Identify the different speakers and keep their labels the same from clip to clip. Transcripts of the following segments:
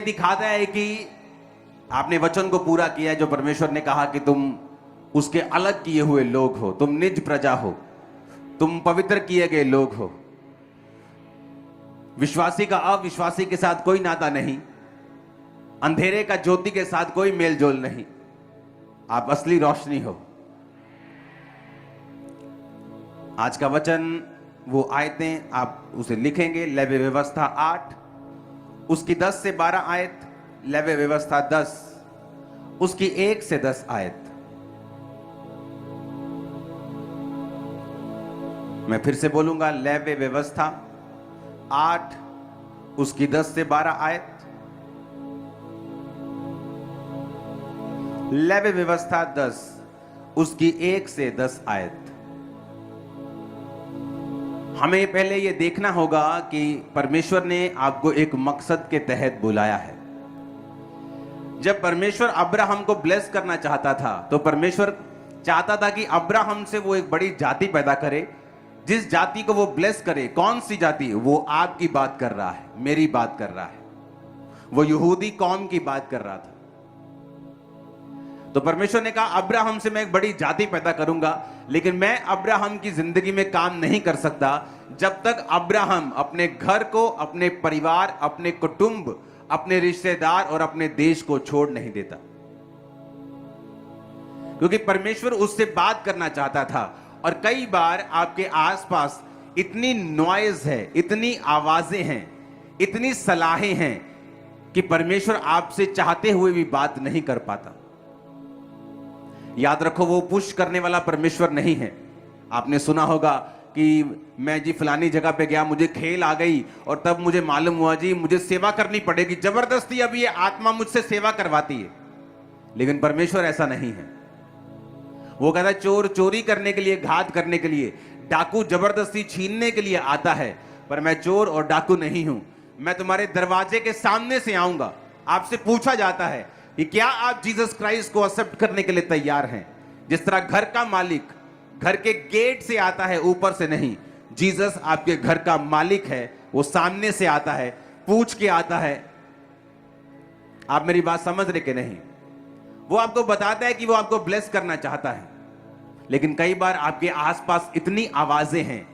Speaker 1: दिखाता है कि आपने वचन को पूरा किया है जो परमेश्वर ने कहा कि तुम उसके अलग किए हुए लोग हो, तुम निज प्रजा हो, तुम पवित्र किए गए लोग हो। विश्वासी का अविश्वासी के साथ कोई नाता नहीं, अंधेरे का ज्योति के साथ कोई मेल जोल नहीं, आप असली रोशनी हो। आज का वचन वो आयतें आप उसे लिखेंगे, लेवी व्यवस्था 8 उसकी 10 से 12 आयत, लेवी व्यवस्था 10 उसकी 1 से 10 आयत। मैं फिर से बोलूंगा, लेवी व्यवस्था 8 उसकी 10 से 12 आयत, लेवी व्यवस्था 10 उसकी 1 से 10 आयत। हमें पहले यह देखना होगा कि परमेश्वर ने आपको एक मकसद के तहत बुलाया है। जब परमेश्वर अब्राहम को ब्लेस करना चाहता था तो परमेश्वर चाहता था कि अब्राहम से वो एक बड़ी जाति पैदा करे, जिस जाति को वो ब्लेस करे। कौन सी जाति? वो आपकी बात कर रहा है, मेरी बात कर रहा है, वो यहूदी कौम की बात कर रहा था। तो परमेश्वर ने कहा अब्राहम से मैं एक बड़ी जाति पैदा करूंगा, लेकिन मैं अब्राहम की जिंदगी में काम नहीं कर सकता जब तक अब्राहम अपने घर को, अपने परिवार, अपने कुटुंब, अपने रिश्तेदार और अपने देश को छोड़ नहीं देता। क्योंकि परमेश्वर उससे बात करना चाहता था। और कई बार आपके आसपास इतनी नॉइज है, इतनी आवाजें हैं, इतनी सलाहें हैं कि परमेश्वर आपसे चाहते हुए भी बात नहीं कर पाता। याद रखो, वो पुश करने वाला परमेश्वर नहीं है। आपने सुना होगा कि मैं जी फलानी जगह पे गया, मुझे खेल आ गई और तब मुझे मालूम हुआ जी मुझे सेवा करनी पड़ेगी, जबरदस्ती अब ये आत्मा मुझसे सेवा करवाती है। लेकिन परमेश्वर ऐसा नहीं है। वो कहता है चोर चोरी करने के लिए, घात करने के लिए, डाकू जबरदस्ती छीनने के लिए आता है, पर मैं चोर और डाकू नहीं हूं। मैं तुम्हारे दरवाजे के सामने से आऊंगा। आपसे पूछा जाता है कि क्या आप जीसस क्राइस्ट को एक्सेप्ट करने के लिए तैयार हैं? जिस तरह घर का मालिक घर के गेट से आता है, ऊपर से नहीं, जीसस आपके घर का मालिक है। वो सामने से आता है, पूछ के आता है। आप मेरी बात समझ रहे कि नहीं? वो आपको बताता है कि वो आपको ब्लेस करना चाहता है, लेकिन कई बार आपके आसपास इतनी आवाजें हैं,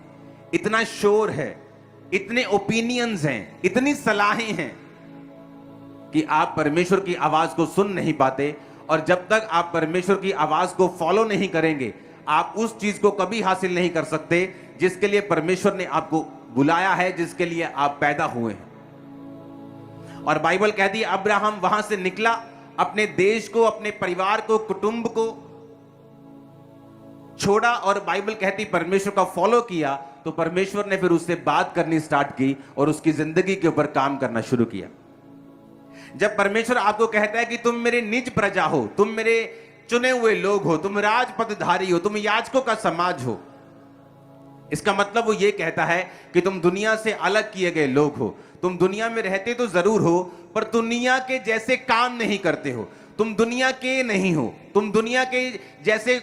Speaker 1: इतना शोर है, इतने ओपिनियंस हैं, इतनी सलाहें हैं कि आप परमेश्वर की आवाज को सुन नहीं पाते। और जब तक आप परमेश्वर की आवाज को फॉलो नहीं करेंगे, आप उस चीज को कभी हासिल नहीं कर सकते जिसके लिए परमेश्वर ने आपको बुलाया है, जिसके लिए आप पैदा हुए हैं। और बाइबल कहती है अब्राहम वहां से निकला, अपने देश को, अपने परिवार को, कुटुंब को छोड़ा और बाइबल कहती परमेश्वर का फॉलो किया। तो परमेश्वर ने फिर उससे बात करनी स्टार्ट की और उसकी जिंदगी के ऊपर काम करना शुरू किया। जब परमेश्वर आपको कहता है कि तुम मेरे निज प्रजा हो, तुम मेरे चुने हुए लोग हो, तुम राजपदधारी हो, तुम याजकों का समाज हो, इसका मतलब वो ये कहता है कि तुम दुनिया से अलग किए गए लोग हो। तुम दुनिया में रहते तो जरूर हो, पर दुनिया के जैसे काम नहीं करते हो। तुम दुनिया के नहीं हो, तुम दुनिया के जैसे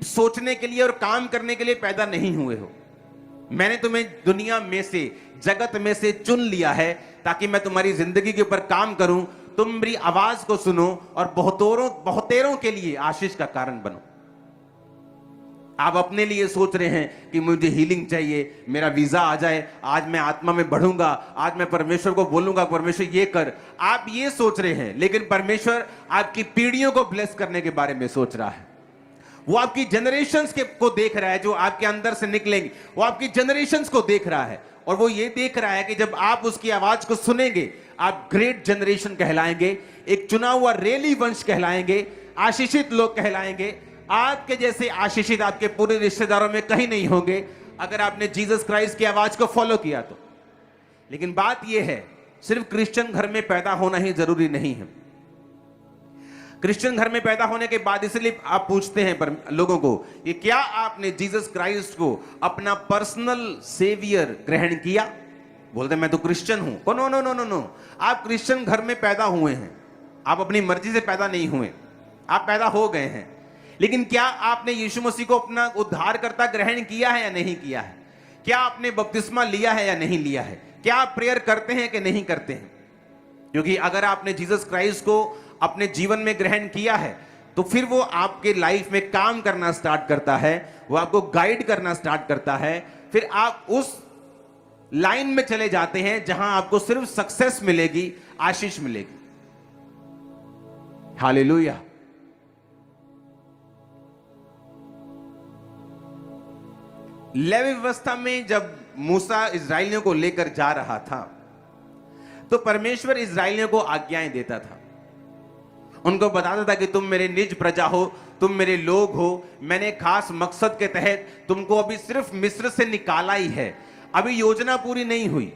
Speaker 1: सोचने के लिए और काम करने के लिए पैदा नहीं हुए हो। मैंने तुम्हें दुनिया में से, जगत में से चुन लिया है ताकि मैं तुम्हारी जिंदगी के ऊपर काम करूं, तुम मेरी आवाज को सुनो और बहुतेरों के लिए आशीष का कारण बनो। आप अपने लिए सोच रहे हैं कि मुझे हीलिंग चाहिए, मेरा वीजा आ जाए, आज मैं आत्मा में बढ़ूंगा, आज मैं परमेश्वर को बोलूंगा परमेश्वर ये कर। आप ये सोच रहे हैं, लेकिन परमेश्वर आपकी पीढ़ियों को ब्लेस करने के बारे में सोच रहा है। वो आपकी जनरेशंस को देख रहा है, जो आपके अंदर से निकलेंगे, वो आपकी जनरेशंस को देख रहा है। और वो ये देख रहा है कि जब आप उसकी आवाज को सुनेंगे, आप ग्रेट जनरेशन कहलाएंगे, एक चुना हुआ रेली वंश कहलाएंगे, आशीषित लोग कहलाएंगे। आपके जैसे आशीषित आपके पूरे रिश्तेदारों में कहीं नहीं होंगे अगर आपने जीसस क्राइस्ट की आवाज को फॉलो किया तो। लेकिन बात यह है, सिर्फ क्रिश्चियन घर में पैदा होना ही जरूरी नहीं है। क्रिश्चियन घर में पैदा होने के बाद इसलिए आप पूछते हैं पर लोगों को कि क्या आपने जीसस क्राइस्ट को अपना पर्सनल सेवियर ग्रहण किया? बोलते मैं तो क्रिश्चियन हूं। No no no no no, आप क्रिश्चियन घर में पैदा हुए हैं। आप अपनी मर्जी से पैदा नहीं हुए, आप पैदा हो गए हैं। लेकिन क्या आपने यीशु मसीह को अपना उद्धारकर्ता ग्रहण किया है या नहीं किया है? क्या आपने बपतिस्मा लिया है या नहीं लिया है? क्या आप प्रेयर करते हैं कि नहीं करते हैं? क्योंकि अगर आपने जीसस क्राइस्ट को अपने जीवन में ग्रहण किया है तो फिर वो आपके लाइफ में काम करना स्टार्ट करता है, वो आपको गाइड करना स्टार्ट करता है। फिर आप उस लाइन में चले जाते हैं जहां आपको सिर्फ सक्सेस मिलेगी, आशीष मिलेगी। हालेलुया। लेवी व्यवस्था में जब मूसा इस्राएलियों को लेकर जा रहा था तो परमेश्वर इस्राएलियों को आज्ञाएं देता था, उनको बताता था कि तुम मेरे निज प्रजा हो, तुम मेरे लोग हो, मैंने खास मकसद के तहत तुमको अभी सिर्फ मिस्र से निकाला ही है, अभी योजना पूरी नहीं हुई,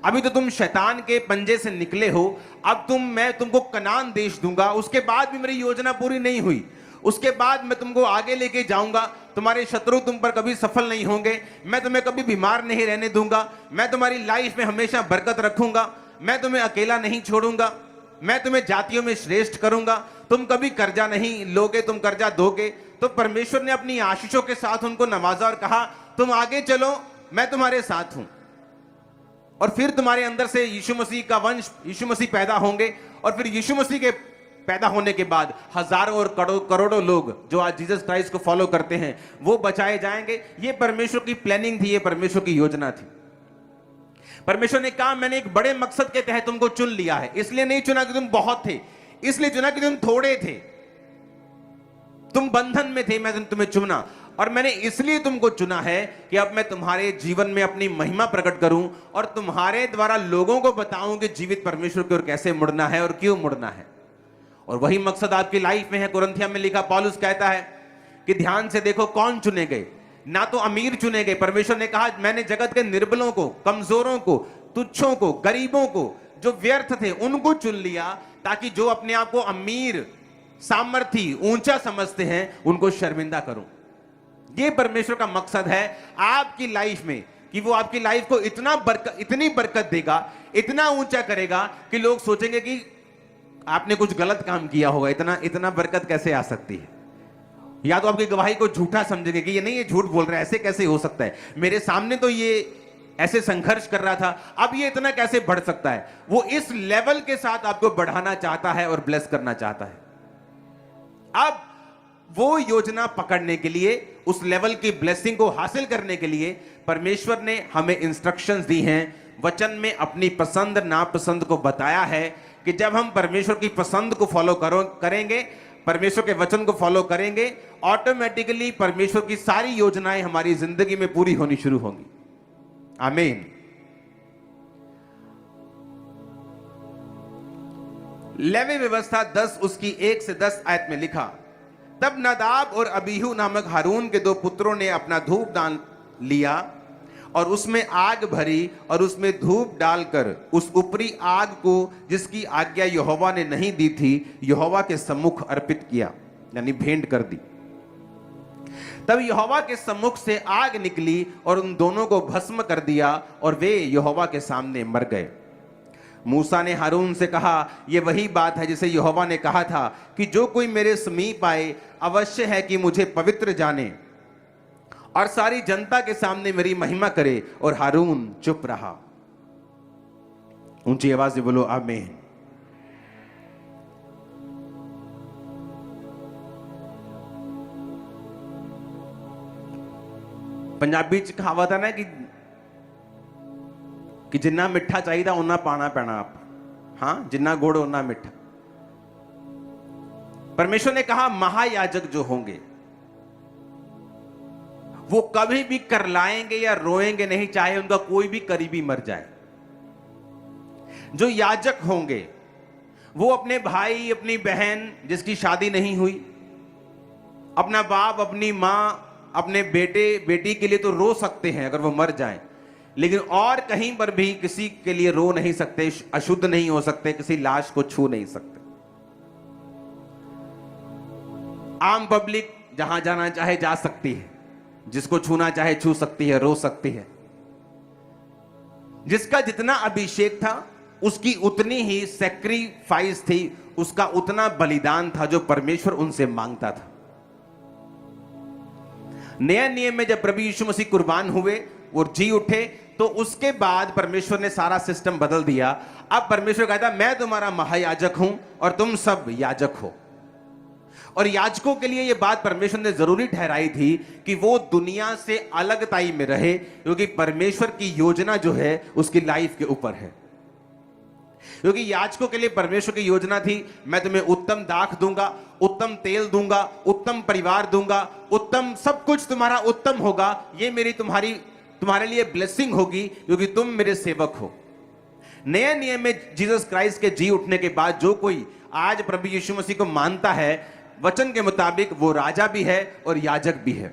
Speaker 1: अभी तो तुम शैतान के पंजे से निकले हो, अब मैं तुमको कनान देश दूंगा, उसके बाद भी मेरी योजना पूरी नहीं हुई, उसके बाद मैं तुमको आगे लेके जाऊंगा, तुम्हारे शत्रु तुम पर कभी सफल नहीं होंगे, मैं तुम्हें कभी बीमार नहीं रहने दूंगा, मैं तुम्हारी लाइफ में हमेशा बरकत रखूंगा, मैं तुम्हें अकेला नहीं छोड़ूंगा, मैं तुम्हें जातियों में श्रेष्ठ करूंगा, तुम कभी कर्जा नहीं लोगे, तुम कर्जा दोगे। तो परमेश्वर ने अपनी आशीषों के साथ उनको नवाजा और कहा तुम आगे चलो, मैं तुम्हारे साथ हूं। और फिर तुम्हारे अंदर से यीशु मसीह का वंश, यीशु मसीह पैदा होंगे, और फिर यीशु मसीह के पैदा होने के बाद हजारों और करोड़ों लोग जो आज जीसस क्राइस्ट को फॉलो करते हैं वो बचाए जाएंगे। ये परमेश्वर की प्लानिंग थी, ये परमेश्वर की योजना थी। परमेश्वर ने कहा मैंने एक बड़े मकसद के तहत तुमको चुन लिया है, इसलिए नहीं चुना कि तुम बहुत थे, इसलिए चुना कि तुम थोड़े थे, तुम बंधन में थे, मैं तुम्हें चुना, और मैंने इसलिए तुमको चुना है कि अब मैं तुम्हारे जीवन में अपनी महिमा प्रकट करूं और तुम्हारे द्वारा लोगों को बताऊं कि जीवित परमेश्वर की ओर कैसे मुड़ना है और क्यों मुड़ना है। और वही मकसद आपकी लाइफ में है। कुरिन्थियों में लिखा पौलुस कहता है कि ध्यान से देखो कौन चुने गए, ना तो अमीर चुने गए। परमेश्वर ने कहा मैंने जगत के निर्बलों को, कमजोरों को, तुच्छों को, गरीबों को, जो व्यर्थ थे उनको चुन लिया, ताकि जो अपने आप को अमीर, सामर्थी, ऊंचा समझते हैं उनको शर्मिंदा करूं। ये परमेश्वर का मकसद है आपकी लाइफ में, कि वो आपकी लाइफ को इतनी बरकत देगा, इतना ऊंचा करेगा कि लोग सोचेंगे कि आपने कुछ गलत काम किया होगा, इतना बरकत कैसे आ सकती है। या तो आपकी गवाही को झूठा समझेंगे कि ये नहीं, ये झूठ बोल रहा है, ऐसे कैसे हो सकता है, मेरे सामने तो ये ऐसे संघर्ष कर रहा था, अब ये इतना कैसे बढ़ सकता है। वो इस लेवल के साथ आपको बढ़ाना चाहता है और ब्लेस करना चाहता है। अब वो योजना पकड़ने के लिए, उस लेवल की ब्लेसिंग को हासिल करने के लिए परमेश्वर ने हमें इंस्ट्रक्शंस दी हैं, वचन में अपनी पसंद नापसंद को बताया है कि जब हम परमेश्वर की पसंद को फॉलो करेंगे, परमेश्वर के वचन को फॉलो करेंगे, ऑटोमेटिकली परमेश्वर की सारी योजनाएं हमारी जिंदगी में पूरी होनी शुरू होंगी। आमीन। लेवी व्यवस्था 10 उसकी 1 से 10 आयत में लिखा, तब नदाब और अबीहू नामक हारून के 2 पुत्रों ने अपना धूप दान लिया और उसमें आग भरी और उसमें धूप डालकर उस ऊपरी आग को जिसकी आज्ञा यहोवा ने नहीं दी थी यहोवा के सम्मुख अर्पित किया, यानी भेंट कर दी। तब यहोवा के सम्मुख से आग निकली और उन दोनों को भस्म कर दिया और वे यहोवा के सामने मर गए। मूसा ने हारून से कहा, यह वही बात है जिसे यहोवा ने कहा था कि जो कोई मेरे समीप आए अवश्य है कि मुझे पवित्र जाने और सारी जनता के सामने मेरी महिमा करे। और हारून चुप रहा। ऊंची आवाज से बोलो आमीन। पंजाबी च कहावत है ना कि जिन्ना मिठा चाहिए उन्ना पाना पैना आप, हाँ, जिन्ना गुड़ उन्ना मिठा। परमेश्वर ने कहा महायाजक जो होंगे वो कभी भी करलाएंगे या रोएंगे नहीं, चाहे उनका कोई भी करीबी मर जाए। जो याजक होंगे वो अपने भाई, अपनी बहन जिसकी शादी नहीं हुई, अपना बाप, अपनी मां, अपने बेटे बेटी के लिए तो रो सकते हैं अगर वो मर जाएं, लेकिन और कहीं पर भी किसी के लिए रो नहीं सकते, अशुद्ध नहीं हो सकते, किसी लाश को छू नहीं सकते। आम पब्लिक जहां जाना चाहे जा सकती है, जिसको छूना चाहे छू सकती है, रो सकती है। जिसका जितना अभिषेक था उसकी उतनी ही सैक्रिफाइस थी, उसका उतना बलिदान था जो परमेश्वर उनसे मांगता था। नया नियम में जब प्रभु यीशु मसीह कुर्बान हुए, वो जी उठे, तो उसके बाद परमेश्वर ने सारा सिस्टम बदल दिया। अब परमेश्वर कहता मैं तुम्हारा महायाजक हूं और तुम सब याजक हो। और याजकों के लिए यह बात परमेश्वर ने जरूरी ठहराई थी कि वो दुनिया से अलगताई में रहे, क्योंकि परमेश्वर की योजना जो है उसकी लाइफ के ऊपर है। क्योंकि याजकों के लिए परमेश्वर की योजना थी, मैं तुम्हें उत्तम दाख दूंगा, उत्तम तेल दूंगा, उत्तम परिवार दूंगा, उत्तम सब कुछ तुम्हारा उत्तम होगा, ये मेरी तुम्हारे लिए ब्लेसिंग होगी, क्योंकि तुम मेरे सेवक हो। नए नियम में जीसस क्राइस्ट के जी उठने के बाद जो कोई आज प्रभु यीशु मसीह को मानता है, वचन के मुताबिक वो राजा भी है और याजक भी है।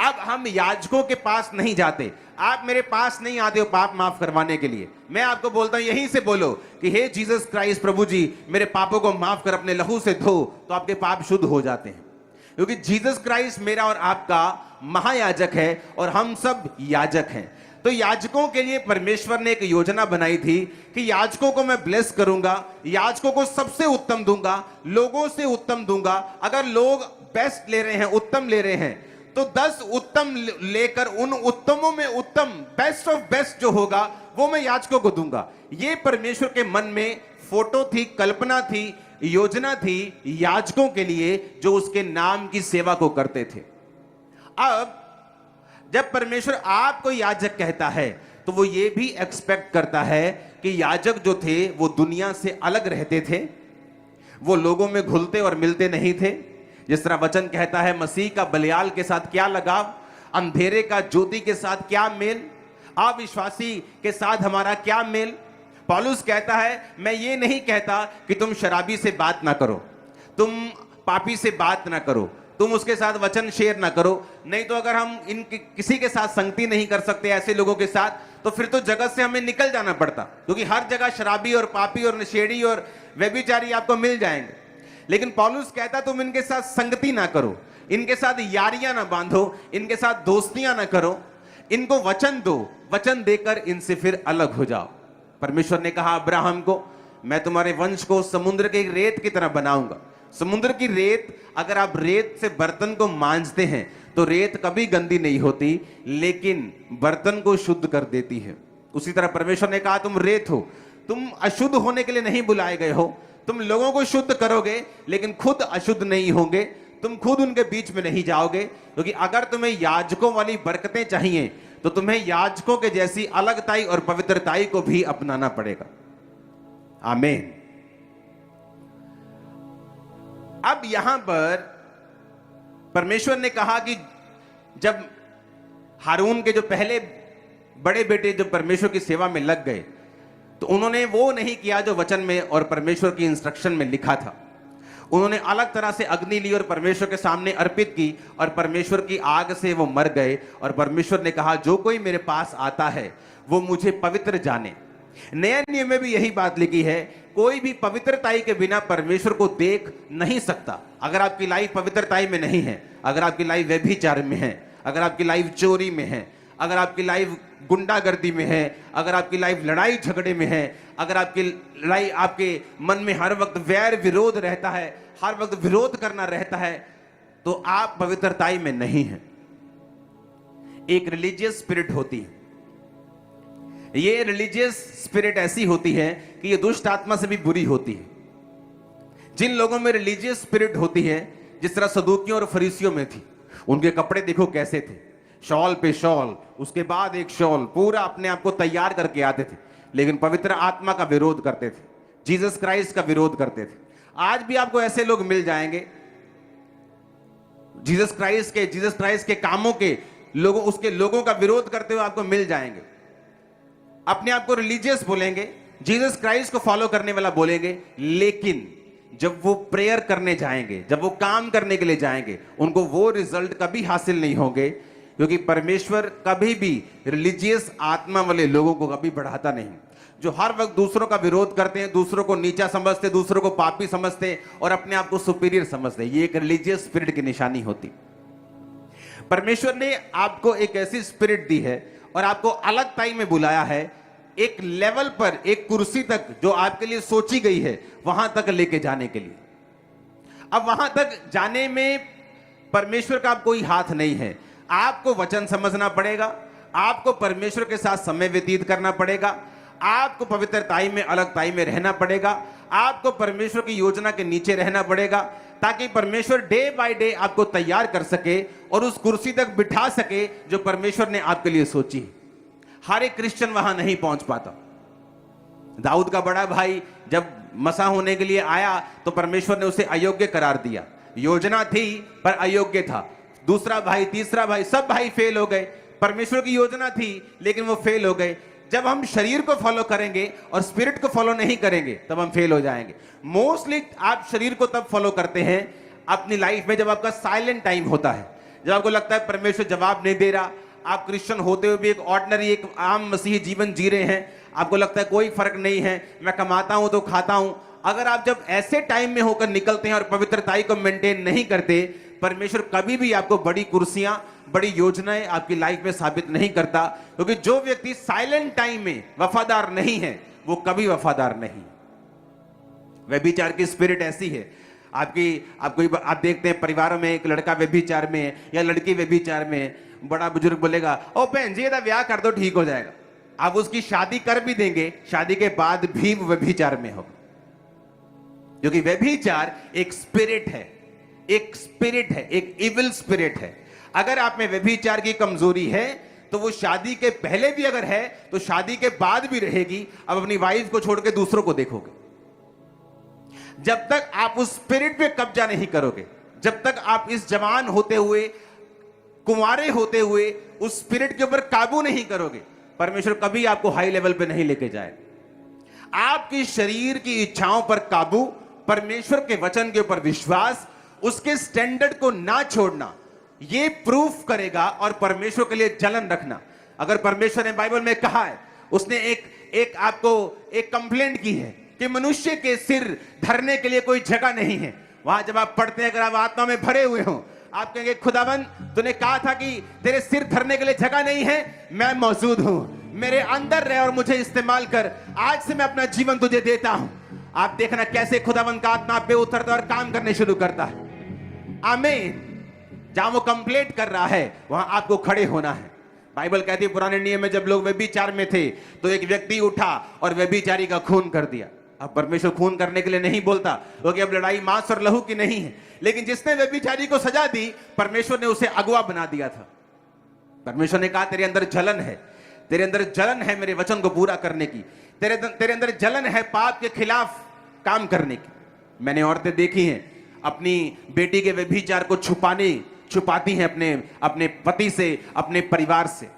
Speaker 1: अब हम याजकों के पास नहीं जाते, आप मेरे पास नहीं आते हो पाप माफ करवाने के लिए। मैं आपको बोलता हूं यहीं से बोलो कि हे जीसस क्राइस्ट प्रभु जी मेरे पापों को माफ कर, अपने लहू से धो, तो आपके पाप शुद्ध हो जाते हैं। क्योंकि जीसस क्राइस्ट मेरा और आपका महायाजक है और हम सब याजक हैं। तो याजकों के लिए परमेश्वर ने एक योजना बनाई थी कि याजकों को मैं ब्लेस करूंगा, याजकों को सबसे उत्तम दूंगा, लोगों से उत्तम दूंगा। अगर लोग बेस्ट ले रहे हैं, उत्तम ले रहे हैं, तो 10 उत्तम लेकर उन उत्तमों में उत्तम बेस्ट ऑफ बेस्ट जो होगा वो मैं याजकों को दूंगा। ये परमेश्वर के मन में फोटो थी, कल्पना थी, योजना थी याजकों के लिए जो उसके नाम की सेवा को करते थे। अब जब परमेश्वर आपको याजक कहता है तो वो ये भी एक्सपेक्ट करता है कि याजक जो थे वो दुनिया से अलग रहते थे, वो लोगों में घुलते और मिलते नहीं थे। जिस तरह वचन कहता है मसीह का बलियाल के साथ क्या लगाव, अंधेरे का ज्योति के साथ क्या मेल, अविश्वासी के साथ हमारा क्या मेल। पौलुस कहता है मैं ये नहीं कहता कि तुम शराबी से बात ना करो, तुम पापी से बात ना करो, तुम उसके साथ वचन शेयर ना करो। नहीं तो अगर हम किसी के साथ संगति नहीं कर सकते ऐसे लोगों के साथ, तो फिर तो जगत से हमें निकल जाना पड़ता, क्योंकि हर जगह शराबी और पापी और नशेड़ी और व्यभिचारी आपको मिल जाएंगे। लेकिन पौलुस कहता तुम इनके साथ संगति ना करो, इनके साथ यारियां ना बांधो, इनके साथ दोस्तियां ना करो, इनको वचन दो, वचन देकर इनसे फिर अलग हो जाओ। परमेश्वर ने कहा अब्राहम को मैं तुम्हारे वंश को समुद्र के रेत की तरह बनाऊंगा। समुद्र की रेत, अगर आप रेत से बर्तन को मांजते हैं तो रेत कभी गंदी नहीं होती, लेकिन बर्तन को शुद्ध कर देती है। उसी तरह परमेश्वर ने कहा तुम रेत हो, तुम अशुद्ध होने के लिए नहीं बुलाए गए हो, तुम लोगों को शुद्ध करोगे लेकिन खुद अशुद्ध नहीं होंगे, तुम खुद उनके बीच में नहीं जाओगे। क्योंकि अगर तुम्हें याजकों वाली बरकतें चाहिए तो तुम्हें याजकों के जैसी अलगताई और पवित्रताई को भी अपनाना पड़ेगा। आमीन। अब यहां पर परमेश्वर ने कहा कि जब हारून के जो पहले बड़े बेटे जो परमेश्वर की सेवा में लग गए, तो उन्होंने वो नहीं किया जो वचन में और परमेश्वर की इंस्ट्रक्शन में लिखा था। उन्होंने अलग तरह से अग्नि ली और परमेश्वर के सामने अर्पित की और परमेश्वर की आग से वो मर गए। और परमेश्वर ने कहा जो कोई मेरे पास आता है वो मुझे पवित्र जाने। नया नियम में भी यही बात लिखी है, कोई भी पवित्रताई के बिना परमेश्वर को देख नहीं सकता। अगर आपकी लाइफ पवित्रताई में नहीं है, अगर आपकी लाइफ व्यभिचार में है, अगर आपकी लाइफ चोरी में है, अगर आपकी लाइफ गुंडागर्दी में है, अगर आपकी लाइफ लड़ाई झगड़े में है, अगर आपकी लड़ाई आपके मन में हर वक्त वैर विरोध रहता है, हर वक्त विरोध करना रहता है, तो आप पवित्रताई में नहीं हैं। एक रिलीजियस स्पिरिट होती है, ये रिलीजियस स्पिरिट ऐसी होती है कि ये दुष्ट आत्मा से भी बुरी होती है। जिन लोगों में रिलीजियस स्पिरिट होती है, जिस तरह सदूकियों और फरीसियों में थी, उनके कपड़े देखो कैसे थे, शॉल पे शॉल, उसके बाद एक शॉल, पूरा अपने आप को तैयार करके आते थे, लेकिन पवित्र आत्मा का विरोध करते थे, जीसस क्राइस्ट का विरोध करते थे। आज भी आपको ऐसे लोग मिल जाएंगे, जीसस क्राइस्ट के कामों के लोगों, उसके लोगों का विरोध करते हुए आपको मिल जाएंगे। अपने आप को रिलीजियस बोलेंगे, जीसस क्राइस्ट को फॉलो करने वाला बोलेंगे, लेकिन जब वो प्रेयर करने जाएंगे, जब वो काम करने के लिए जाएंगे, उनको वो रिजल्ट कभी हासिल नहीं होंगे, क्योंकि परमेश्वर कभी भी रिलीजियस आत्मा वाले लोगों को कभी बढ़ाता नहीं। जो हर वक्त दूसरों का विरोध करते हैं, दूसरों को नीचा समझते, दूसरों को पापी समझते और अपने आप को सुपीरियर समझते, ये एक रिलीजियस स्पिरिट की निशानी होती। परमेश्वर ने आपको एक ऐसी स्पिरिट दी है और आपको अलग टाइम में बुलाया है, एक लेवल पर, एक कुर्सी तक जो आपके लिए सोची गई है, वहां तक लेके जाने के लिए। अब वहां तक जाने में परमेश्वर का कोई हाथ नहीं है। आपको वचन समझना पड़ेगा, आपको परमेश्वर के साथ समय व्यतीत करना पड़ेगा, आपको पवित्रताई में, अलगताई में रहना पड़ेगा, आपको परमेश्वर की योजना के नीचे रहना पड़ेगा, ताकि परमेश्वर डे बाय डे आपको तैयार कर सके और उस कुर्सी तक बिठा सके जो परमेश्वर ने आपके लिए सोची। हर एक क्रिश्चियन वहां नहीं पहुंच पाता। दाऊद का बड़ा भाई जब मसा होने के लिए आया तो परमेश्वर ने उसे अयोग्य करार दिया। योजना थी पर अयोग्य था। दूसरा भाई, तीसरा भाई, सब भाई फेल हो गए। परमेश्वर की योजना थी लेकिन वो फेल हो गए। जब हम शरीर को फॉलो करेंगे और स्पिरिट को फॉलो नहीं करेंगे तब हम फेल हो जाएंगे। मोस्टली आप शरीर को तब फॉलो करते हैं अपनी लाइफ में जब आपका साइलेंट टाइम होता है, जब आपको लगता है परमेश्वर जवाब नहीं दे रहा, आप क्रिश्चियन होते हुए भी एक ऑर्डिनरी, एक आम मसीही जीवन जी रहे हैं, आपको लगता है कोई फर्क नहीं है, मैं कमाता हूं तो खाता हूं। अगर आप जब ऐसे टाइम में होकर निकलते हैं और पवित्रताई को मेंटेन नहीं करते, परमेश्वर कभी भी आपको बड़ी कुर्सियां, बड़ी योजनाएं आपकी लाइफ में साबित नहीं करता, क्योंकि जो व्यक्ति साइलेंट टाइम में वफादार नहीं है वो कभी वफादार नहीं। व्यभिचार की स्पिरिट ऐसी है। आप देखते हैं परिवारों में एक लड़का व्यभिचार में है या लड़की व्यभिचार में है, बड़ा बुजुर्ग बोलेगा ओ बहन जी ये ब्याह कर दो ठीक हो जाएगा। आप उसकी शादी कर भी देंगे, शादी के बाद भी वो व्यभिचार में होगा, क्योंकि व्यभिचार एक स्पिरिट है, एक इविल स्पिरिट है। अगर आप में व्यभिचार की कमजोरी है तो वो शादी के पहले भी अगर है तो शादी के बाद भी रहेगी। अब अपनी वाइफ को छोड़ के दूसरों को देखोगे। जब तक आप उस स्पिरिट पे कब्जा नहीं करोगे, जब तक आप इस जवान होते हुए, कुंवारे होते हुए उस स्पिरिट के ऊपर काबू नहीं करोगे, परमेश्वर कभी आपको हाई लेवल पे नहीं लेके जाएगा। आपकी शरीर की इच्छाओं पर काबू, परमेश्वर के वचन के ऊपर विश्वास, उसके स्टैंडर्ड को ना छोड़ना, ये प्रूफ करेगा और परमेश्वर के लिए जलन रखना। अगर परमेश्वर ने बाइबल में कहा है, उसने एक आपको एक कंप्लेंट की है कि मनुष्य के सिर धरने के लिए कोई जगह नहीं है, वहां जब आप पढ़ते हैं, अगर आप आत्मा में भरे हुए हो, आप कहेंगे खुदावन तूने कहा था कि तेरे सिर धरने के लिए जगह नहीं है, मैं मौजूद हूं, मेरे अंदर रह और मुझे इस्तेमाल कर, आज से मैं अपना जीवन तुझे देता हूं। आप देखना कैसे खुदावन का आत्मा पे उतरता और काम करने शुरू करता है। आमीन। जहां वो कंप्लेंट कर रहा है वहां आपको खड़े होना है। बाइबल कहती है पुराने नियम में जब लोग व्यभिचार में थे तो एक व्यक्ति उठा और व्यभिचारी का खून कर दिया। अब परमेश्वर खून करने के लिए नहीं बोलता, क्योंकि अब लड़ाई मांस और लहू की नहीं है, लेकिन जिसने व्यभिचारी को सजा दी परमेश्वर ने उसे अगवा बना दिया था। परमेश्वर ने कहा तेरे अंदर जलन है, तेरे अंदर जलन है मेरे वचन को पूरा करने की, तेरे अंदर जलन है पाप के खिलाफ काम करने की। मैंने औरतें देखी हैं अपनी बेटी के व्यभिचार को छुपाती हैं अपने पति से, अपने परिवार से,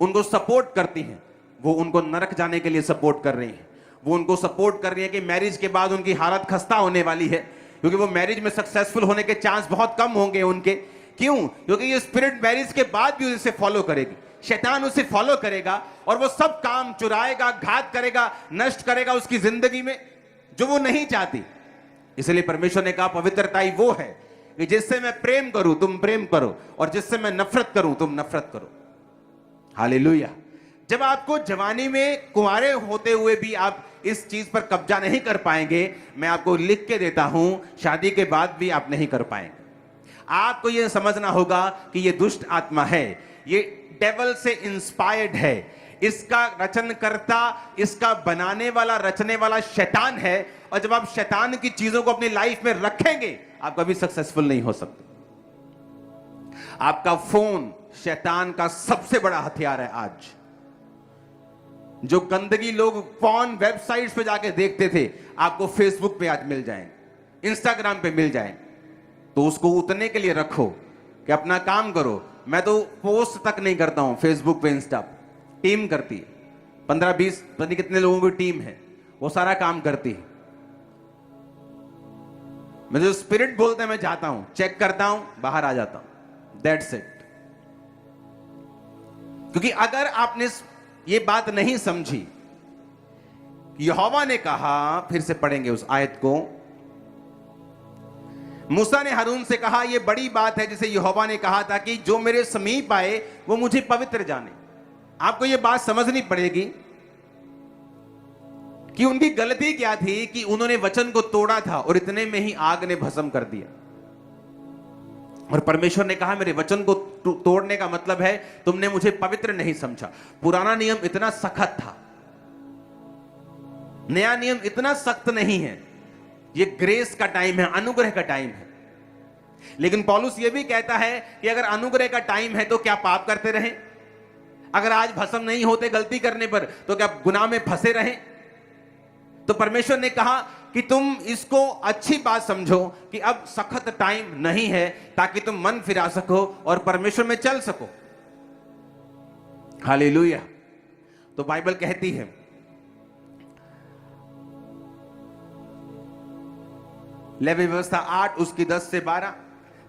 Speaker 1: उनको सपोर्ट करती हैं। वो उनको नरक जाने के लिए सपोर्ट कर रही हैं। वो उनको सपोर्ट कर रही है कि मैरिज के बाद उनकी हालत खस्ता होने वाली है, क्योंकि वो मैरिज में सक्सेसफुल होने के चांस बहुत कम होंगे उनके। क्यों? क्योंकि ये स्पिरिट मैरिज के बाद भी उसे फॉलो करेगी, शैतान उसे फॉलो करेगा और वो सब काम चुराएगा, घात करेगा, नष्ट करेगा उसकी जिंदगी में जो वो नहीं चाहती। इसलिए परमेश्वर ने कहा पवित्रताई वो है कि जिससे मैं प्रेम करूं तुम प्रेम करो, और जिससे मैं नफरत करूं तुम नफरत करो। हालेलुया। जब आपको जवानी में कुंवारे होते हुए भी आप इस चीज पर कब्जा नहीं कर पाएंगे, मैं आपको लिख के देता हूं शादी के बाद भी आप नहीं कर पाएंगे। आपको यह समझना होगा कि यह दुष्ट आत्मा है, ये डेविल से इंस्पायर्ड है, इसका रचनकर्ता, इसका बनाने वाला, रचने वाला शैतान है। और जब आप शैतान की चीजों को अपनी लाइफ में रखेंगे आप कभी सक्सेसफुल नहीं हो सकते। आपका फोन शैतान का सबसे बड़ा हथियार है। आज जो गंदगी लोग पॉर्न वेबसाइट्स पे जाके देखते थे आपको फेसबुक पे आज मिल जाएंगे, इंस्टाग्राम पे मिल जाएंगे। तो उसको उतने के लिए रखो कि अपना काम करो। मैं तो पोस्ट तक नहीं करता हूं फेसबुक पे, इंस्टा पे टीम करती है, 15-20 पता नहीं कितने लोगों की टीम है, वो सारा काम करती है। मैं जो स्पिरिट बोलते हैं मैं जाता हूं, चेक करता हूं, बाहर आ जाता हूं, दैट्स इट। क्योंकि अगर आपने ये बात नहीं समझी, यहोवा ने कहा, फिर से पढ़ेंगे उस आयत को, मूसा ने हारून से कहा यह बड़ी बात है जिसे यहोवा ने कहा था कि जो मेरे समीप आए वो मुझे पवित्र जाने। आपको यह बात समझनी पड़ेगी कि उनकी गलती क्या थी कि उन्होंने वचन को तोड़ा था और इतने में ही आग ने भस्म कर दिया। और परमेश्वर ने कहा मेरे वचन को तोड़ने का मतलब है तुमने मुझे पवित्र नहीं समझा। पुराना नियम इतना सख्त था, नया नियम इतना सख्त नहीं है। ये ग्रेस का टाइम है, अनुग्रह का टाइम है। लेकिन पौलुस ये भी कहता है कि अगर अनुग्रह का टाइम है तो क्या पाप करते रहें? अगर आज भस्म नहीं होते गलती करने पर तो क्या गुनाह में फंसे रहें? तो परमेश्वर ने कहा कि तुम इसको अच्छी बात समझो कि अब सख्त टाइम नहीं है, ताकि तुम मन फिरा सको और परमेश्वर में चल सको। हालेलुया। तो बाइबल कहती है लेवी व्यवस्था 8 उसकी 10 से 12,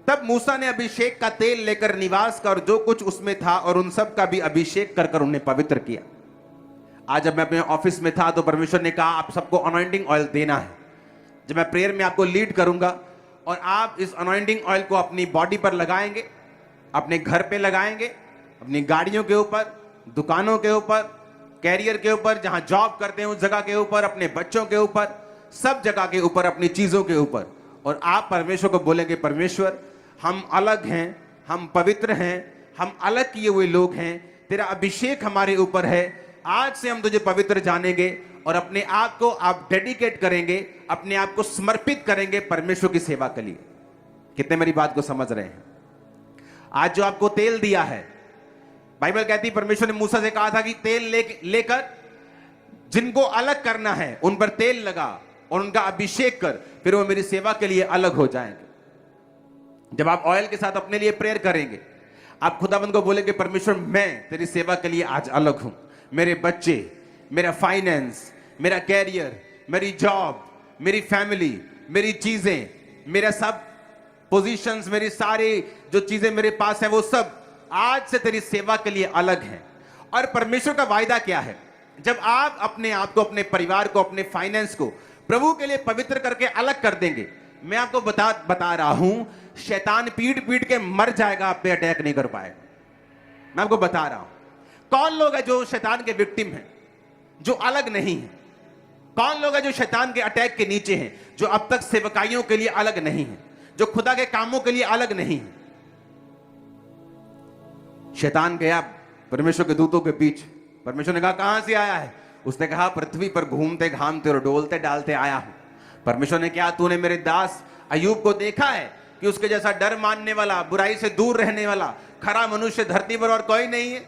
Speaker 1: तब मूसा ने अभिषेक का तेल लेकर निवास का और जो कुछ उसमें था और उन सब का भी अभिषेक कर कर उन्हें पवित्र किया। आज जब मैं अपने ऑफिस में था तो परमेश्वर ने कहा आप सबको अनॉइंटिंग ऑयल देना है। जब मैं प्रेयर में आपको लीड करूंगा और आप इस अनॉइंटिंग ऑयल को अपनी बॉडी पर लगाएंगे, अपने घर पे लगाएंगे, अपनी गाड़ियों के ऊपर, दुकानों के ऊपर, कैरियर के ऊपर, जहां जॉब करते हैं उस जगह के ऊपर, अपने बच्चों के ऊपर, सब जगह के ऊपर, अपनी चीजों के ऊपर, और आप परमेश्वर को बोलेंगे परमेश्वर हम अलग हैं, हम पवित्र हैं, हम अलग किए हुए लोग हैं, तेरा अभिषेक हमारे ऊपर है, आज से हम तुझे पवित्र जानेंगे और अपने आप को आप डेडिकेट करेंगे, अपने आप को समर्पित करेंगे परमेश्वर की सेवा के लिए। कितने मेरी बात को समझ रहे हैं? आज जो आपको तेल दिया है, बाइबल कहती है परमेश्वर ने मूसा से कहा था कि तेल लेकर जिनको अलग करना है उन पर तेल लगा और उनका अभिषेक कर, फिर वो मेरी सेवा के लिए अलग हो जाएंगे। जब आप ऑयल के साथ अपने लिए प्रेयर करेंगे, आप खुदाबंद को बोलेंगे परमेश्वर मैं तेरी सेवा के लिए आज अलग हूं। मेरे बच्चे, मेरा फाइनेंस, मेरा कैरियर, मेरी जॉब, मेरी फैमिली, मेरी चीजें, मेरा सब पोजीशंस, मेरी सारी जो चीजें मेरे पास है वो सब आज से तेरी सेवा के लिए अलग हैं। और परमेश्वर का वायदा क्या है? जब आप अपने आप को, अपने परिवार को, अपने फाइनेंस को प्रभु के लिए पवित्र करके अलग कर देंगे, मैं आपको बता रहा हूं शैतान पीट पीट के मर जाएगा, आप पे अटैक नहीं कर पाएगा। मैं आपको बता रहा हूं कौन लोग है जो शैतान के विक्टिम हैं, जो अलग नहीं है? कौन लोग है जो शैतान के अटैक के नीचे हैं, जो अब तक सेवकाइयों के लिए अलग नहीं है, जो खुदा के कामों के लिए अलग नहीं है? शैतान गया परमेश्वर के दूतों के बीच, परमेश्वर ने कहा कहां से आया है? उसने कहा पृथ्वी पर घूमते घामते और डोलते डालते आया हूं। परमेश्वर ने क्या तूने मेरे दास अय्यूब को देखा है कि उसके जैसा डर मानने वाला, बुराई से दूर रहने वाला, खरा मनुष्य धरती पर और कोई नहीं है?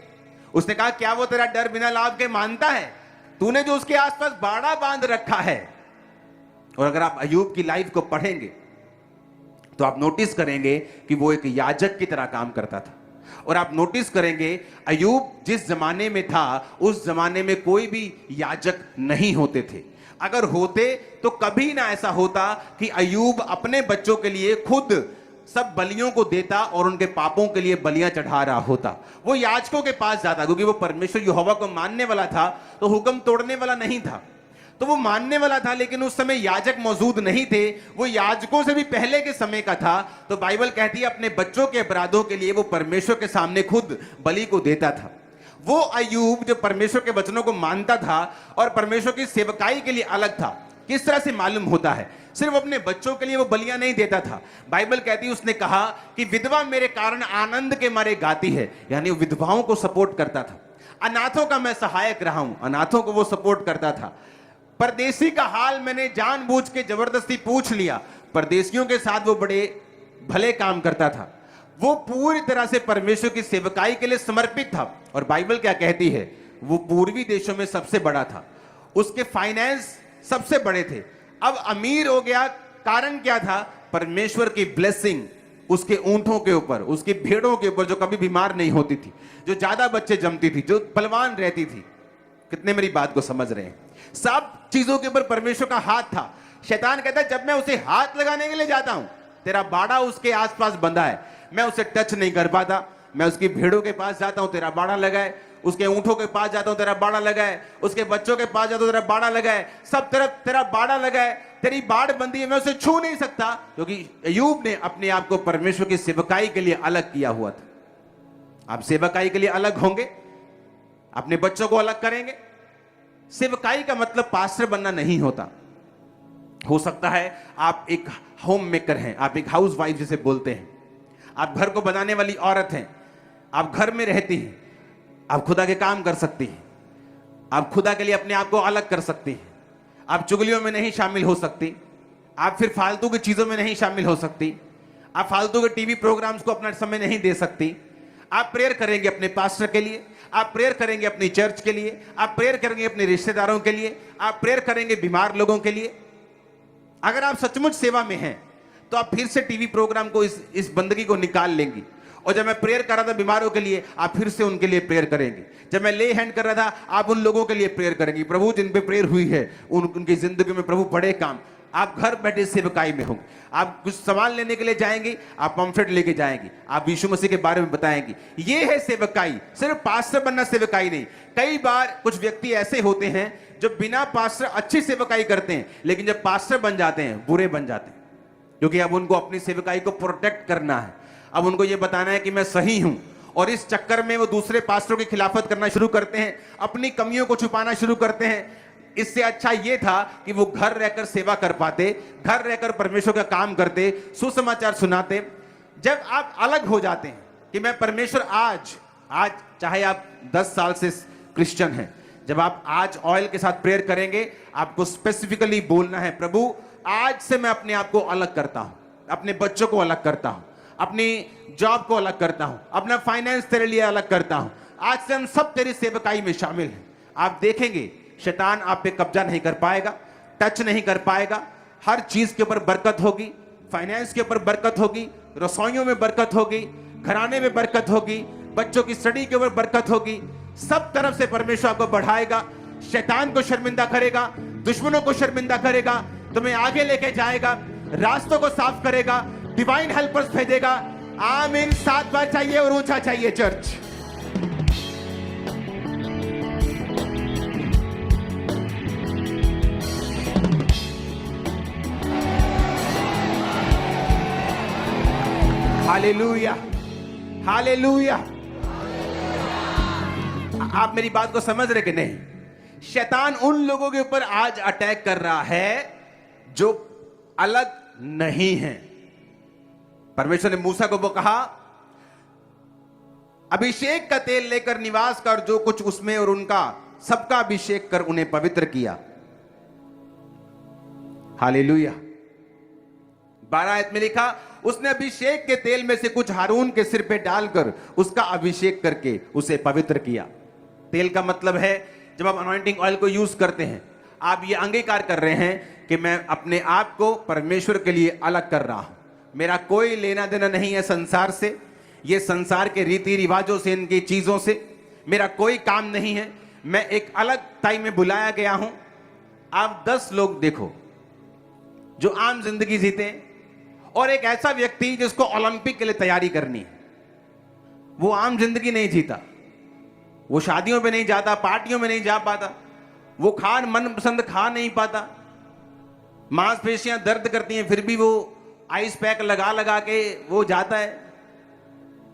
Speaker 1: उसने कहा क्या वो तेरा डर बिना लाभ के मानता है? तूने जो उसके आसपास बाड़ा बांध रखा है। और अगर आप अय्यूब की लाइफ को पढ़ेंगे तो आप नोटिस करेंगे कि वो एक याजक की तरह काम करता था। और आप नोटिस करेंगे अय्यूब जिस जमाने में था उस जमाने में कोई भी याजक नहीं होते थे। अगर होते तो कभी ना ऐसा होता कि अय्यूब अपने बच्चों के लिए खुद सब बलियों को देता और उनके पापों के लिए बलियां चढ़ा रहा होता। वो याजकों के पास जाता क्योंकि वो परमेश्वर यहोवा को मानने वाला था, तो हुक्म तोड़ने वाला नहीं था। तो वो मानने वाला था, लेकिन उस समय याजक मौजूद नहीं थे, वो याजकों से भी पहले के समय का था। तो बाइबल कहती है अपने बच्चों के अपराधों के लिए वो परमेश्वर के सामने खुद बलि को देता था। वो अय्यूब जो परमेश्वर के वचनों को मानता था और परमेश्वर की सेवकाई के लिए अलग था। किस तरह से मालूम होता है? सिर्फ अपने बच्चों के लिए वो बलियां नहीं देता था। बाइबल कहती है उसने कहा कि विधवा मेरे कारण आनंद के मारे गाती है, यानी विधवाओं को सपोर्ट करता था। अनाथों का मैं सहायक रहा हूं, अनाथों को वो सपोर्ट करता था। परदेसी का हाल मैंने जानबूझ के जबरदस्ती पूछ लिया, परदेसियों के साथ वो बड़े भले काम करता था। वो पूरी तरह से परमेश्वर की सेवकाई के लिए समर्पित था। और बाइबल क्या कहती है? वो पूर्वी देशों में सबसे बड़ा था, उसके फाइनेंस सबसे बड़े थे। अब अमीर हो गया, कारण क्या था? परमेश्वर की ब्लेसिंग उसके ऊंटों के ऊपर, उसकी भेड़ों के ऊपर जो कभी बीमार नहीं होती थी, जो ज्यादा बच्चे जमती थी, जो बलवान रहती थी। कितने मेरी बात को समझ रहे हैं? सब चीजों के ऊपर परमेश्वर का हाथ था। शैतान कहता है जब मैं उसे हाथ लगाने के लिए जाता हूं, तेरा बाड़ा उसके आसपास बंधा है, मैं उसे टच नहीं कर पाता। मैं उसकी भेड़ों के पास जाता हूं, तेरा बाड़ा लगा है, उसके ऊंटों के पास जाता हूं, तेरा बाड़ा लगा है, उसके बच्चों के पास जाता हूं, तेरा बाड़ा लगा है, सब तरफ तेरा बाड़ा लगा है, तेरी बाड़ बंदी है, मैं उसे छू नहीं सकता। क्योंकि अय्यूब ने अपने आप को परमेश्वर की सेवकाई के लिए अलग किया हुआ था। आप सेवकाई के लिए अलग होंगे, अपने बच्चों को अलग करेंगे। सेवकाई का मतलब पास्टर बनना नहीं होता। हो सकता है आप एक होम मेकर हैं, आप एक हाउस वाइफ जिसे बोलते हैं, आप घर को बनाने वाली औरत हैं, आप घर में रहती हैं, आप खुदा के काम कर सकती हैं, आप खुदा के लिए अपने आप को अलग कर सकती हैं, आप चुगलियों में नहीं शामिल हो सकती, आप फिर फालतू की चीजों में नहीं शामिल हो सकती, आप फालतू के टीवी प्रोग्राम्स को अपना समय नहीं दे सकती। आप प्रेयर करेंगे अपने पास्टर के लिए, आप प्रेयर करेंगे अपनी चर्च के लिए, आप प्रेयर करेंगे अपने रिश्तेदारों के लिए, आप प्रेयर करेंगे बीमार लोगों के लिए। अगर आप सचमुच सेवा में हैं तो आप फिर से टीवी प्रोग्राम को इस बंदगी को निकाल लेंगी। और जब मैं प्रेयर कर रहा था बीमारों के लिए, आप फिर से उनके लिए प्रेयर करेंगे। जब मैं ले हैंड कर रहा था, आप उन लोगों के लिए प्रेयर करेंगे। प्रभु जिन पे प्रेयर हुई है उनकी जिंदगी में प्रभु बड़े काम। आप घर बैठे सेवकाई में होंगे। आप कुछ सामान लेने के लिए जाएंगे, आप पंफलेट लेके जाएंगे, आप यीशु मसीह के बारे में बताएंगे। ये है सेवकाई। सिर्फ पास्टर बनना सेवकाई नहीं। कई बार कुछ व्यक्ति ऐसे होते हैं जो बिना पास्टर अच्छी सेवकाई करते हैं, लेकिन जब पास्टर बन जाते हैं बुरे बन जाते हैं, क्योंकि अब उनको अपनी सेवकाई को प्रोटेक्ट करना है। अब उनको यह बताना है कि मैं सही हूं, और इस चक्कर में वो दूसरे पास्टरों की खिलाफत करना शुरू करते हैं, अपनी कमियों को छुपाना शुरू करते हैं। इससे अच्छा यह था कि वो घर रहकर सेवा कर पाते, घर रहकर परमेश्वर का काम करते, सुसमाचार सुनाते। जब आप अलग हो जाते हैं कि मैं परमेश्वर आज चाहे आप 10 साल से क्रिश्चियन हैं, जब आप आज ऑयल के साथ प्रेयर करेंगे, आपको स्पेसिफिकली बोलना है, प्रभु आज से मैं अपने आप को अलग करता हूं, अपने बच्चों को अलग करता हूं, अपनी जॉब को अलग करता हूं, अपना फाइनेंस तेरे लिए अलग करता हूं। आज से हम सब तेरी सेवकाई में शामिल हैं। आप देखेंगे शैतान आप पे कब्जा नहीं कर पाएगा, टच नहीं कर पाएगा। हर चीज के ऊपर बरकत होगी, फाइनेंस के ऊपर बरकत होगी, रसोइयों में बरकत होगी, घराने में बरकत होगी, बच्चों की स्टडी के ऊपर बरकत होगी। सब तरफ से परमेश्वर आपको बढ़ाएगा, शैतान को शर्मिंदा करेगा, दुश्मनों को शर्मिंदा करेगा, तुम्हें आगे लेके जाएगा, रास्तों को साफ करेगा, डिवाइन हेल्पर्स भेजेगा। आमीन। 7 बार चाहिए और ऊंचा चाहिए चर्च। Hallelujah, hallelujah. आप मेरी बात को समझ रहे कि नहीं? शैतान उन लोगों के ऊपर आज अटैक कर रहा है जो अलग नहीं है। परमेश्वर ने मूसा को वो कहा, अभिषेक का तेल लेकर निवास कर, जो कुछ उसमें और उनका सबका अभिषेक कर उन्हें पवित्र किया। हालेलुया। 12 आयत में लिखा, उसने अभिषेक के तेल में से कुछ हारून के सिर पे डालकर उसका अभिषेक करके उसे पवित्र किया। तेल का मतलब है, जब आप अनॉइंटिंग ऑयल को यूज करते हैं, आप ये अंगीकार कर रहे हैं कि मैं अपने आप को परमेश्वर के लिए अलग कर रहा हूं। मेरा कोई लेना देना नहीं है संसार से, ये संसार के रीति रिवाजों से, इनकी चीजों से मेरा कोई काम नहीं है। मैं एक अलग टाइम में बुलाया गया हूं। आप 10 लोग देखो जो आम जिंदगी जीते हैं, और एक ऐसा व्यक्ति जिसको ओलंपिक के लिए तैयारी करनी है। वो आम जिंदगी नहीं जीता, वो शादियों पे नहीं जाता, पार्टियों में नहीं जा पाता, वो मनपसंद खा नहीं पाता, मांसपेशियां दर्द करती हैं फिर भी वो आइस पैक लगा लगा के वो जाता है।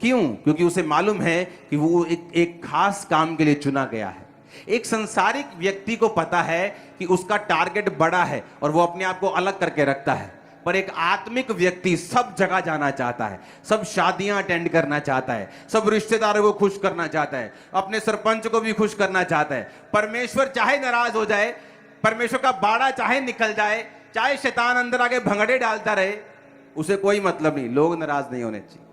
Speaker 1: क्यों? क्योंकि उसे मालूम है कि वो एक खास काम के लिए चुना गया है। एक संसारिक व्यक्ति को पता है कि उसका टारगेट बड़ा है और वो अपने आप को अलग करके रखता है, पर एक आत्मिक व्यक्ति सब जगह जाना चाहता है, सब शादियां अटेंड करना चाहता है, सब रिश्तेदारों को खुश करना चाहता है, अपने सरपंच को भी खुश करना चाहता है। परमेश्वर चाहे नाराज हो जाए, परमेश्वर का बाड़ा चाहे निकल जाए, चाहे शैतान अंदर आके भंगड़े डालता रहे, उसे कोई मतलब नहीं, लोग नाराज नहीं होने चाहिए।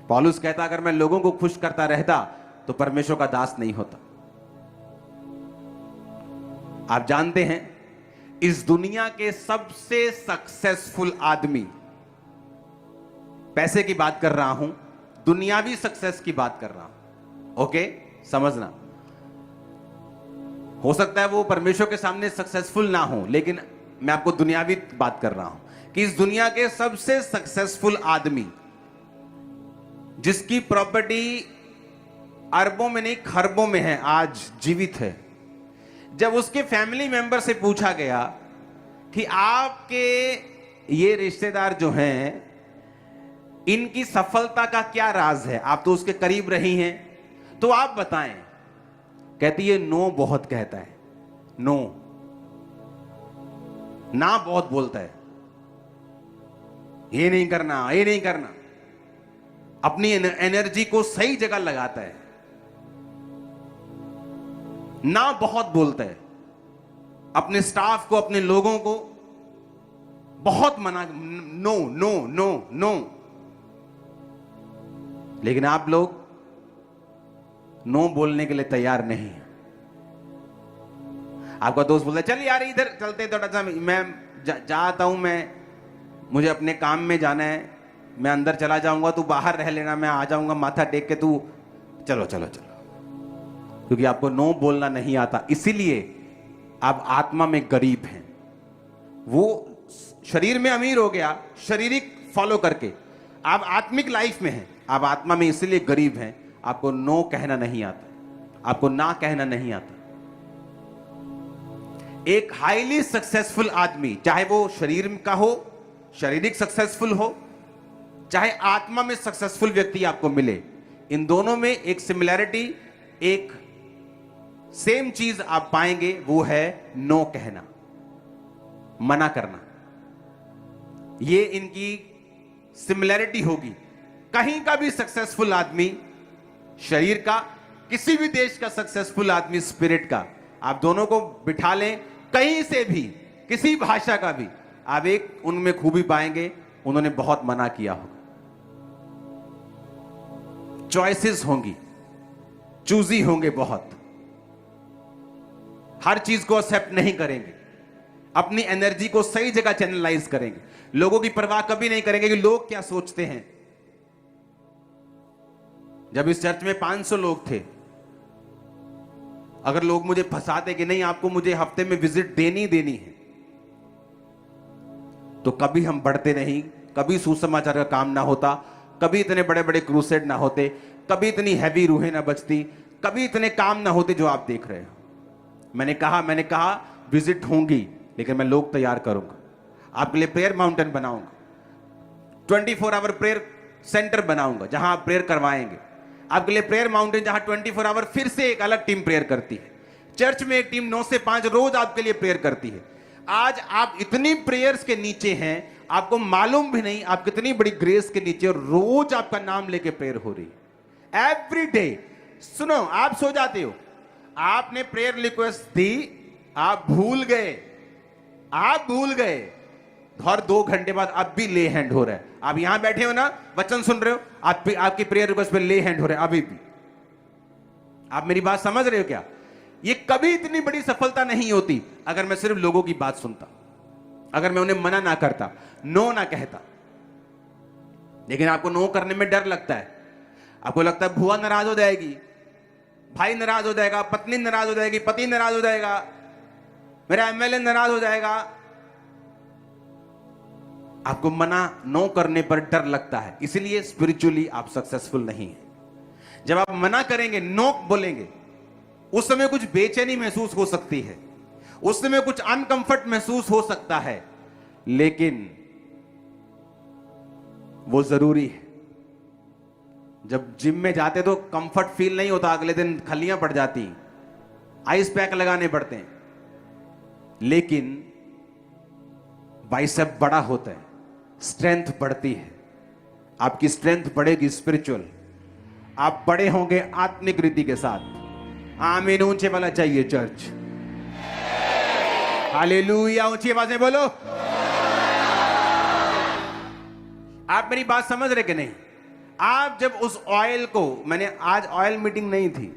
Speaker 1: पौलुस कहता, अगर मैं लोगों को खुश करता रहता तो परमेश्वर का दास नहीं होता। आप जानते हैं, इस दुनिया के सबसे सक्सेसफुल आदमी, पैसे की बात कर रहा हूं, दुनियावी सक्सेस की बात कर रहा हूं, ओके समझना। हो सकता है वो परमेश्वर के सामने सक्सेसफुल ना हो, लेकिन मैं आपको दुनियावी बात कर रहा हूं कि इस दुनिया के सबसे सक्सेसफुल आदमी, जिसकी प्रॉपर्टी अरबों में नहीं खरबों में है, आज जीवित है, जब उसके फैमिली मेंबर से पूछा गया कि आपके ये रिश्तेदार जो हैं, इनकी सफलता का क्या राज है, आप तो उसके करीब रही हैं, तो आप बताएं। कहती है नो बहुत कहता है, नो, ना बहुत बोलता है, ये नहीं करना, ये नहीं करना। अपनी एनर्जी को सही जगह लगाता है, ना बहुत बोलता है, अपने स्टाफ को, अपने लोगों को बहुत मना, नो नो नो नो। लेकिन आप लोग नो बोलने के लिए तैयार नहीं है। आपका दोस्त बोलता है चल यार इधर चलते थोड़ा सा, मैं जाता हूं, मुझे अपने काम में जाना है, मैं अंदर चला जाऊंगा, तू बाहर रह लेना, मैं आ जाऊंगा माथा टेक के, तू चलो चलो चलो। क्योंकि आपको नो बोलना नहीं आता, इसीलिए आप आत्मा में गरीब हैं। वो शरीर में अमीर हो गया शारीरिक फॉलो करके, आप आत्मिक लाइफ में हैं, आप आत्मा में इसलिए गरीब हैं। आपको नो कहना नहीं आता, आपको ना कहना नहीं आता। एक हाईली सक्सेसफुल आदमी, चाहे वो शरीर का हो, शारीरिक सक्सेसफुल हो, चाहे आत्मा में सक्सेसफुल व्यक्ति आपको मिले, इन दोनों में एक सिमिलैरिटी, एक सेम चीज आप पाएंगे, वो है नो कहना, मना करना। ये इनकी सिमिलैरिटी होगी। कहीं का भी सक्सेसफुल आदमी, शरीर का, किसी भी देश का सक्सेसफुल आदमी स्पिरिट का, आप दोनों को बिठा लें, कहीं से भी, किसी भाषा का भी, आप एक उनमें खूबी पाएंगे, उन्होंने बहुत मना किया होगा। चॉइसेस होंगी, चूजी होंगे, बहुत, हर चीज को एक्सेप्ट नहीं करेंगे, अपनी एनर्जी को सही जगह चैनलाइज करेंगे, लोगों की परवाह कभी नहीं करेंगे कि लोग क्या सोचते हैं। जब इस चर्च में 500 लोग थे, अगर लोग मुझे फंसाते कि नहीं आपको मुझे हफ्ते में विजिट देनी देनी है, तो कभी हम बढ़ते नहीं, कभी सुसमाचार का काम ना होता, कभी इतने बड़े बड़े क्रूसेड ना होते, कभी इतनी हैवी रूहें ना बचती, कभी इतने काम ना होते जो आप देख रहे हो। मैंने कहा विजिट होंगी, लेकिन मैं लोग तैयार करूंगा, आपके लिए प्रेयर माउंटेन बनाऊंगा, 24 आवर प्रेयर सेंटर बनाऊंगा जहां आप प्रेयर करवाएंगे, आपके लिए प्रेयर माउंटेन जहां 24 आवर फिर से एक अलग टीम प्रेयर करती है। चर्च में एक टीम 9 से 5 रोज आपके लिए प्रेयर करती है। आज आप इतनी प्रेयर्स के नीचे हैं, आपको मालूम भी नहीं आप कितनी बड़ी ग्रेस के नीचे, और रोज आपका नाम लेके प्रेयर हो रही है, एवरी डे। सुनो, आप सो जाते हो, आपने प्रेयर रिक्वेस्ट दी, आप भूल गए, और 2 घंटे बाद अब भी ले हैंड हो रहा है। आप यहां बैठे हो ना, वचन सुन रहे हो, आपकी प्रेयर रिक्वेस्ट पे ले हैंड हो रहा है अभी भी। आप मेरी बात समझ रहे हो क्या? ये कभी इतनी बड़ी सफलता नहीं होती अगर मैं सिर्फ लोगों की बात सुनता, अगर मैं उन्हें मना ना करता, नो ना कहता। लेकिन आपको नो करने में डर लगता है, आपको लगता है बुआ नाराज हो जाएगी, भाई नाराज हो जाएगा, पत्नी नाराज हो जाएगी, पति नाराज हो जाएगा, मेरा एमएलए नाराज हो जाएगा। आपको मना नो करने पर डर लगता है, इसलिए स्पिरिचुअली आप सक्सेसफुल नहीं हैं। जब आप मना करेंगे, नो बोलेंगे, उस समय कुछ बेचैनी महसूस हो सकती है, उस समय कुछ अनकंफर्ट महसूस हो सकता है, लेकिन वो जरूरी है। जब जिम में जाते तो कंफर्ट फील नहीं होता, अगले दिन खलियां पड़ जाती, आइस पैक लगाने पड़ते हैं, लेकिन बाइसेप बड़ा होता है, स्ट्रेंथ बढ़ती है, आपकी स्ट्रेंथ बढ़ेगी स्पिरिचुअल, आप बड़े होंगे आत्मिक रीति के साथ। आमीन ऊंचे वाला चाहिए चर्च, हालेलुया, ऊंची आवाज में बोलो। आप मेरी बात समझ रहे कि नहीं? आप जब उस ऑयल को, मैंने आज ऑयल मीटिंग नहीं थी,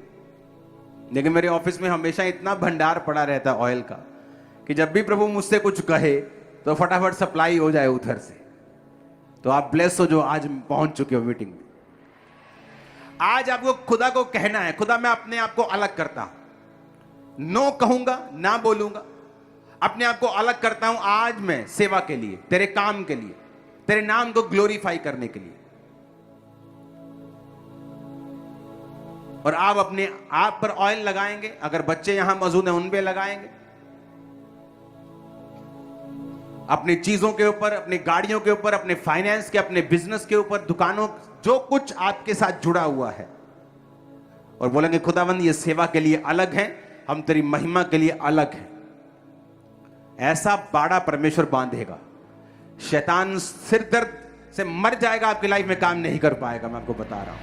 Speaker 1: लेकिन मेरे ऑफिस में हमेशा इतना भंडार पड़ा रहता है ऑयल का कि जब भी प्रभु मुझसे कुछ कहे तो फटाफट सप्लाई हो जाए उधर से। तो आप ब्लेस हो जो आज पहुंच चुके हो मीटिंग में। आज आपको खुदा को कहना है, खुदा मैं अपने आप को अलग करता हूं, नो कहूंगा, ना बोलूंगा, अपने आप को अलग करता हूं आज मैं सेवा के लिए, तेरे काम के लिए, तेरे नाम को ग्लोरीफाई करने के लिए। और आप अपने आप पर ऑयल लगाएंगे, अगर बच्चे यहां मौजूद हैं उन पे लगाएंगे, अपनी चीजों के ऊपर, अपनी गाड़ियों के ऊपर, अपने फाइनेंस के, अपने बिजनेस के ऊपर, दुकानों, जो कुछ आपके साथ जुड़ा हुआ है, और बोलेंगे खुदावंद ये सेवा के लिए अलग है, हम तेरी महिमा के लिए अलग हैं। ऐसा बाड़ा परमेश्वर बांधेगा, शैतान सिर दर्द से मर जाएगा, आपकी लाइफ में काम नहीं कर पाएगा। मैं आपको बता रहा हूं,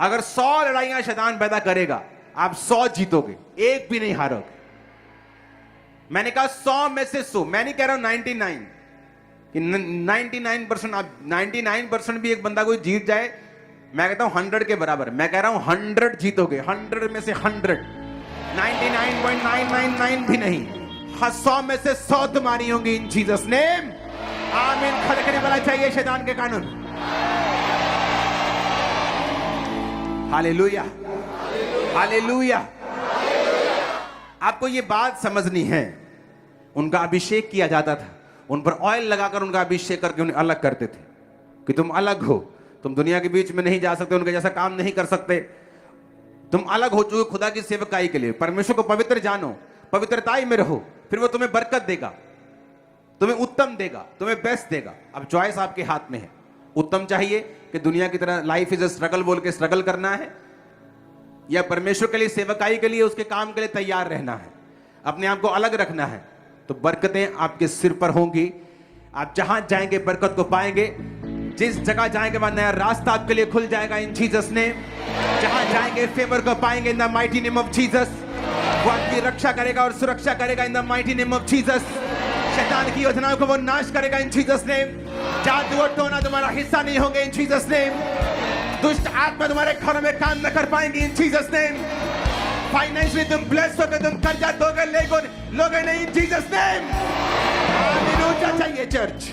Speaker 1: अगर 100 लड़ाइयां शैतान पैदा करेगा, आप 100 जीतोगे, एक भी नहीं हारोगे। मैंने कहा 100 में से 100, मैं नहीं कह रहा हूं 99 कि 99%, आप 99% भी एक बंदा कोई जीत जाए, मैं कहता हूं 100 के बराबर। मैं कह रहा हूं 100 जीतोगे, 100 में से 100, 99.999 भी नहीं, 100 में से 100 तुम्हारी होंगी इन जीसस नेम। आमीन। खड़खड़े वाला चाहिए शैतान के कानून। Hallelujah, hallelujah. आपको ये बात समझनी है, उनका अभिषेक किया जाता था, उन पर ऑयल लगाकर उनका अभिषेक करके उन्हें अलग करते थे कि तुम अलग हो, तुम दुनिया के बीच में नहीं जा सकते, उनके जैसा काम नहीं कर सकते, तुम अलग हो चुके खुदा की सेवकाई के लिए। परमेश्वर को पवित्र जानो, पवित्रताई में रहो, फिर वो तुम्हें बरकत देगा, तुम्हें उत्तम देगा, तुम्हें बेस्ट देगा। अब चॉइस आपके हाथ में है। उत्तम चाहिए कि दुनिया की तरह लाइफ इज अ स्ट्रगल बोल के स्ट्रगल करना है, या परमेश्वर के लिए सेवकाई के लिए उसके काम के लिए तैयार रहना है, अपने आप को अलग रखना है, तो बरकतें आपके सिर पर होंगी। आप जहां जाएंगे बरकत को पाएंगे, जिस जगह जाएंगे वहां नया रास्ता आपके लिए खुल जाएगा इन जीसस नेम। जहां जाएंगे फेवर को पाएंगे in the mighty name of Jesus. वो आपकी रक्षा करेगा और सुरक्षा करेगा in the mighty name of Jesus. शैतान की योजनाओं को वो नाश करेगा इन जीसस नेम। जादू और टोना तुम्हारा हिस्सा नहीं होंगे इन जीसस नेम। दुष्ट आत्मा तुम्हारे घरों में काम न कर पाएंगे इन जीसस नेम। फाइनेंशियली तुम ब्लेस होगे, तुम कर्जा दोगे लोगे नहीं इन जीसस नेम। आमीन। ऊंचा चाहिए चर्च।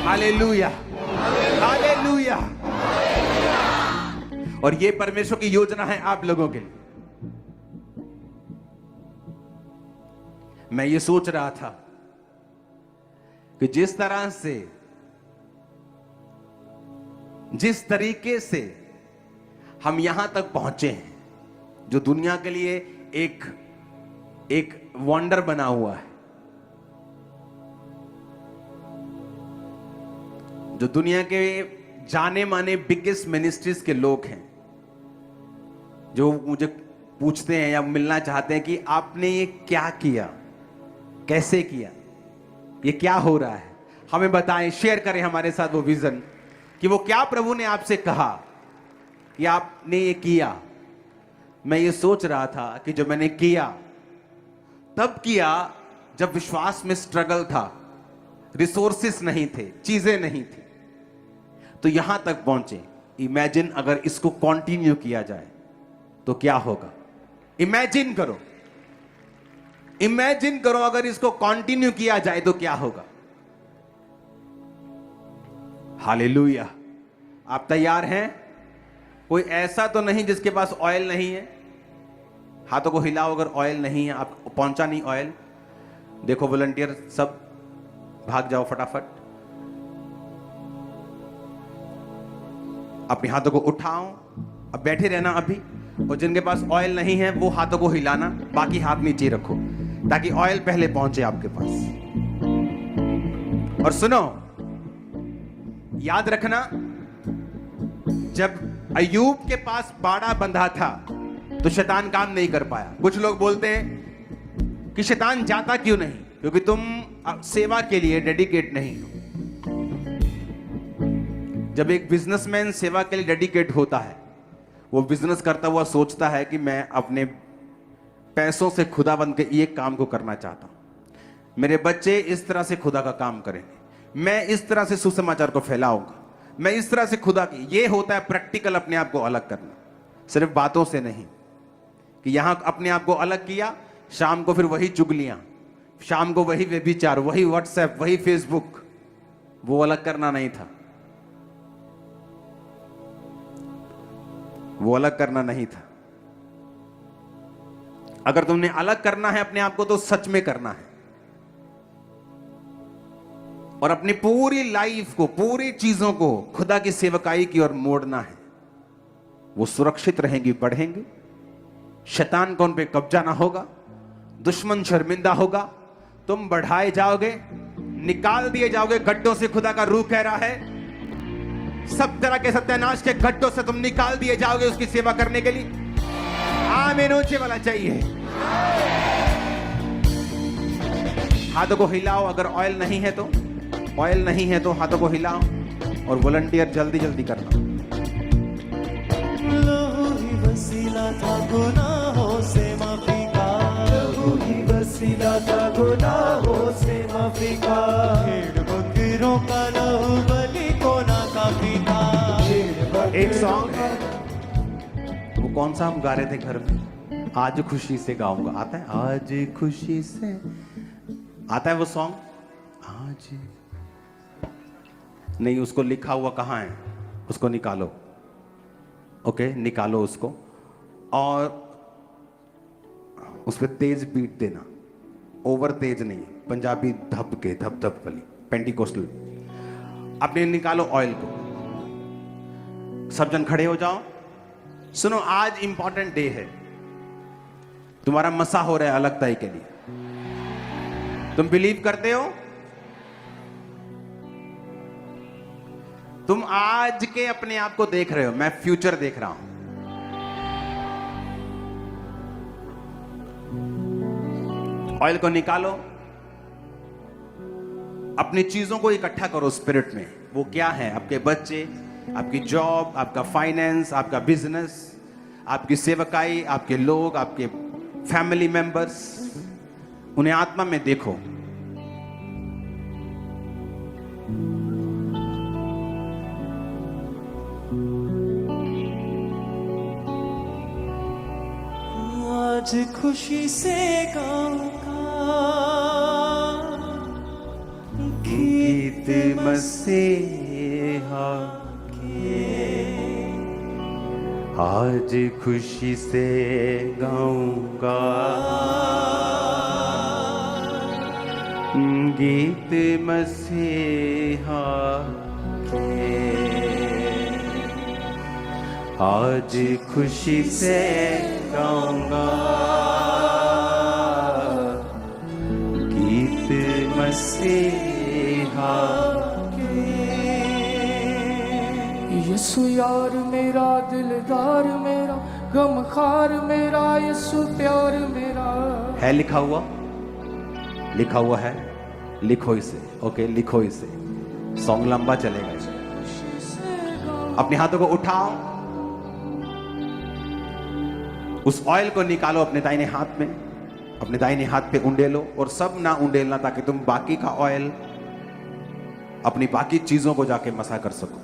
Speaker 1: Hallelujah, hallelujah. और ये परमेश्वर की योजना है आप लोगों के लिए। मैं ये सोच रहा था कि जिस तरह से, जिस तरीके से हम यहां तक पहुंचे हैं, जो दुनिया के लिए एक वंडर बना हुआ है, जो दुनिया के जाने माने बिगेस्ट मिनिस्ट्रीज के लोग हैं, जो मुझे पूछते हैं या मिलना चाहते हैं कि आपने ये क्या किया, कैसे किया, ये क्या हो रहा है, हमें बताएं, शेयर करें हमारे साथ वो विजन कि वो क्या प्रभु ने आपसे कहा कि आपने ये किया। मैं ये सोच रहा था कि जो मैंने किया तब किया जब विश्वास में स्ट्रगल था, रिसोर्सेस नहीं थे, चीजें नहीं थी, तो यहां तक पहुंचे। इमेजिन अगर इसको कंटिन्यू किया जाए तो क्या होगा। इमेजिन करो, इमेजिन करो अगर इसको कंटिन्यू किया जाए तो क्या होगा। हालेलुया। आप तैयार हैं? कोई ऐसा तो नहीं जिसके पास ऑयल नहीं है? हाथों को हिलाओ अगर ऑयल नहीं है, आप पहुंचा नहीं ऑयल। देखो वॉलंटियर सब भाग जाओ फटाफट, अपने हाथों को उठाओ, अब बैठे रहना अभी। और जिनके पास ऑयल नहीं है वो हाथों को हिलाना, बाकी हाथ नीचे रखो ताकि ऑयल पहले पहुंचे आपके पास। और सुनो, याद रखना, जब अय्यूब के पास बाड़ा बंधा था तो शैतान काम नहीं कर पाया। कुछ लोग बोलते हैं कि शैतान जाता क्यों नहीं, क्योंकि तुम सेवा के लिए डेडिकेट नहीं हो। जब एक बिजनेसमैन सेवा के लिए डेडिकेट होता है, वो बिजनेस करता हुआ सोचता है कि मैं अपने पैसों से खुदा बन के ये काम को करना चाहता हूं, मेरे बच्चे इस तरह से खुदा का काम करेंगे, मैं इस तरह से सुसमाचार को फैलाऊंगा, मैं इस तरह से खुदा की। ये होता है प्रैक्टिकल अपने आप को अलग करना, सिर्फ बातों से नहीं कि यहां अपने आप को अलग किया, शाम को फिर वही चुगलियां, शाम को वही व्यभिचार, वही व्हाट्सएप, वही फेसबुक। वो अलग करना नहीं था, वो अलग करना नहीं था। अगर तुमने अलग करना है अपने आप को तो सच में करना है, और अपनी पूरी लाइफ को, पूरी चीजों को खुदा की सेवकाई की ओर मोड़ना है। वो सुरक्षित रहेंगी, बढ़ेंगे, शैतान को उन पे कब्जा ना होगा, दुश्मन शर्मिंदा होगा, तुम बढ़ाए जाओगे, निकाल दिए जाओगे गड्ढों से। खुदा का रूह कह रहा है सब तरह के सत्यानाश के गड्ढों से तुम निकाल दिए जाओगे उसकी सेवा करने के लिए। आमीन। ऊंचे वाला चाहिए। हाथों को हिलाओ। अगर ऑयल नहीं है तो, ऑयल नहीं है तो हाथों को हिलाओ और वॉलंटियर जल्दी जल्दी करना।
Speaker 2: लहू ही वसीला था गुनाहों से माफी का, लहू ही वसीला था गुनाहों से माफी का। भेड़ बकरों का लहू बलि को ना काफी था।
Speaker 1: एक सॉन्ग है, वो कौन सा हम गा रहे थे घर में? आज खुशी से गाऊंगा, आता है? आज खुशी से, आता है वो सॉन्ग? आज नहीं, उसको लिखा हुआ कहाँ है? उसको निकालो। ओके, निकालो उसको और उस पर तेज बीट देना, ओवर तेज नहीं, पंजाबी धब के धब धब वाली पेंटिकोस्टल। अपने निकालो ऑयल को। सब जन खड़े हो जाओ। सुनो, आज इंपॉर्टेंट डे है, तुम्हारा मसा हो रहा है अलगताई के लिए। तुम बिलीव करते हो? तुम आज के अपने आप को देख रहे हो, मैं फ्यूचर देख रहा हूं। ऑयल को निकालो, अपनी चीजों को इकट्ठा करो स्पिरिट में। वो क्या है? आपके बच्चे, आपकी जॉब, आपका फाइनेंस, आपका बिजनेस, आपकी सेवकाई, आपके लोग, आपके फैमिली मेंबर्स, उन्हें आत्मा में देखो।
Speaker 2: आज खुशी से गाऊंगा
Speaker 1: गीत मसीहा
Speaker 2: के,
Speaker 1: आज खुशी से गाऊंगा गीत मसीहा के। आज खुशी से गाऊंगा गीत मसीहा के।
Speaker 3: यीशु यार मेरा, दिलदार मेरा, गमखार मेरा, यीशु प्यार मेरा।
Speaker 1: है लिखा हुआ? लिखा हुआ है, लिखो इसे। ओके, लिखो इसे, सॉन्ग लंबा चलेगा इसे। अपने हाथों को उठाओ, उस ऑयल को निकालो अपने दाहिने हाथ में, अपने दाहिने हाथ पे उंडेलो। और सब ना उंडेलना, ताकि तुम बाकी का ऑयल अपनी बाकी चीजों को जाके मसा कर सको।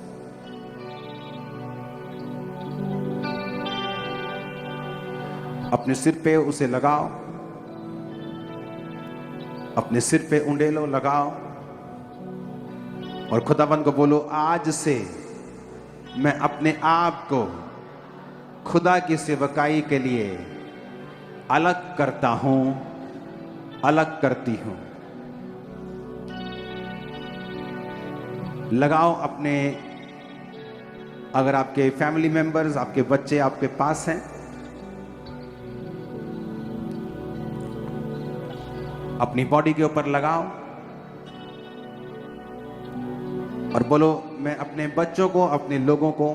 Speaker 1: अपने सिर पे उसे लगाओ, अपने सिर पे उंडेलो, लगाओ और खुदावंद को बोलो, आज से मैं अपने आप को खुदा की सेवकाई के लिए अलग करता हूं, अलग करती हूं। लगाओ अपने, अगर आपके फैमिली मेंबर्स, आपके बच्चे आपके पास हैं, अपनी बॉडी के ऊपर लगाओ और बोलो, मैं अपने बच्चों को, अपने लोगों को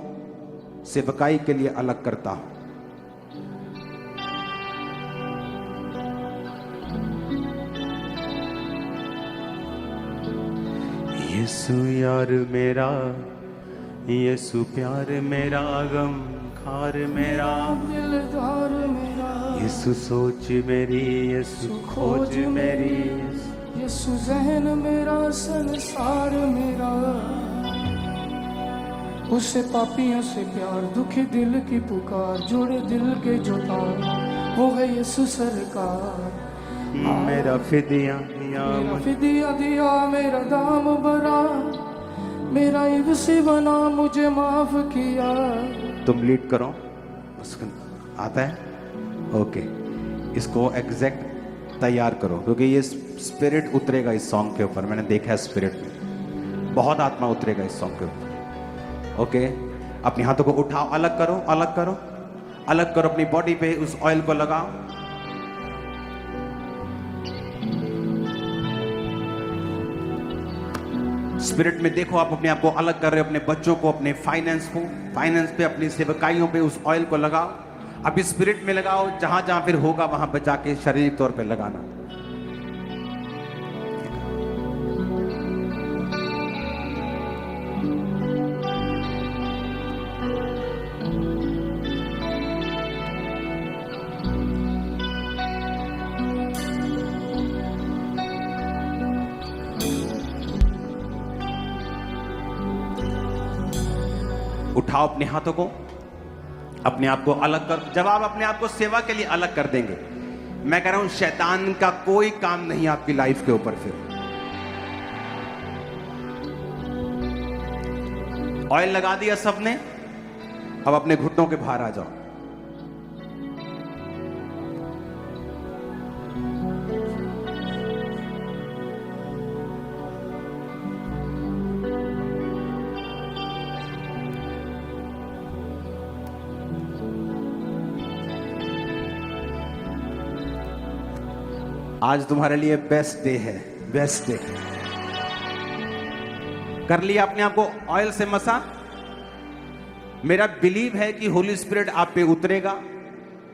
Speaker 1: सेवकाई के लिए अलग करता हूं। यीशु यार मेरा, यीशु प्यार मेरा, गम खार मेरा,
Speaker 3: दिलदार मेरा,
Speaker 1: यीशु सोच मेरी, यीशु खोज मेरी,
Speaker 3: यीशु जहन मेरा, संसार मेरा। उसे पापियों से प्यार, दुखी दिल की पुकार, जोड़े दिल के जो तार, वो है यीशु सरकार।
Speaker 1: मेरा फिदिया दिया,
Speaker 3: मेरा फिदिया दिया, मेरा दाम भरा, मेरा इब्सी बना, मुझे माफ किया।
Speaker 1: तुम लीड करो, उसको आता है? ओके, इसको एग्जैक्ट तैयार करो, क्योंकि ये स्पिरिट उतरेगा इस सॉन्ग के ऊपर। मैंने देखा है स्पिरिट में बहुत आत्मा उतरेगा इस सॉन्ग के ऊपर। ओके, अपने हाथों को उठाओ, अलग करो, अलग करो, अलग करो। अपनी बॉडी पे उस ऑयल को लगाओ। स्पिरिट में देखो, आप अपने आप को अलग कर रहे हो, अपने बच्चों को, अपने फाइनेंस को, फाइनेंस पे, अपनी सेवकाइयों पे उस ऑयल को लगाओ। अभी स्पिरिट में लगाओ, जहां जहां फिर होगा वहां पे जाके शारीरिक तौर पे लगाना। उठाओ अपने हाथों को, अपने आप को अलग कर। जब आप अपने आप को सेवा के लिए अलग कर देंगे, मैं कह रहा हूं शैतान का कोई काम नहीं आपकी लाइफ के ऊपर। फिर ऑयल लगा दिया सबने, अब अपने घुटनों के बाहर आ जाओ। आज तुम्हारे लिए बेस्ट डे है, बेस्ट डे। कर लिया अपने आप को ऑयल से मसा। मेरा बिलीव है कि होली स्पिरिट आप पे उतरेगा,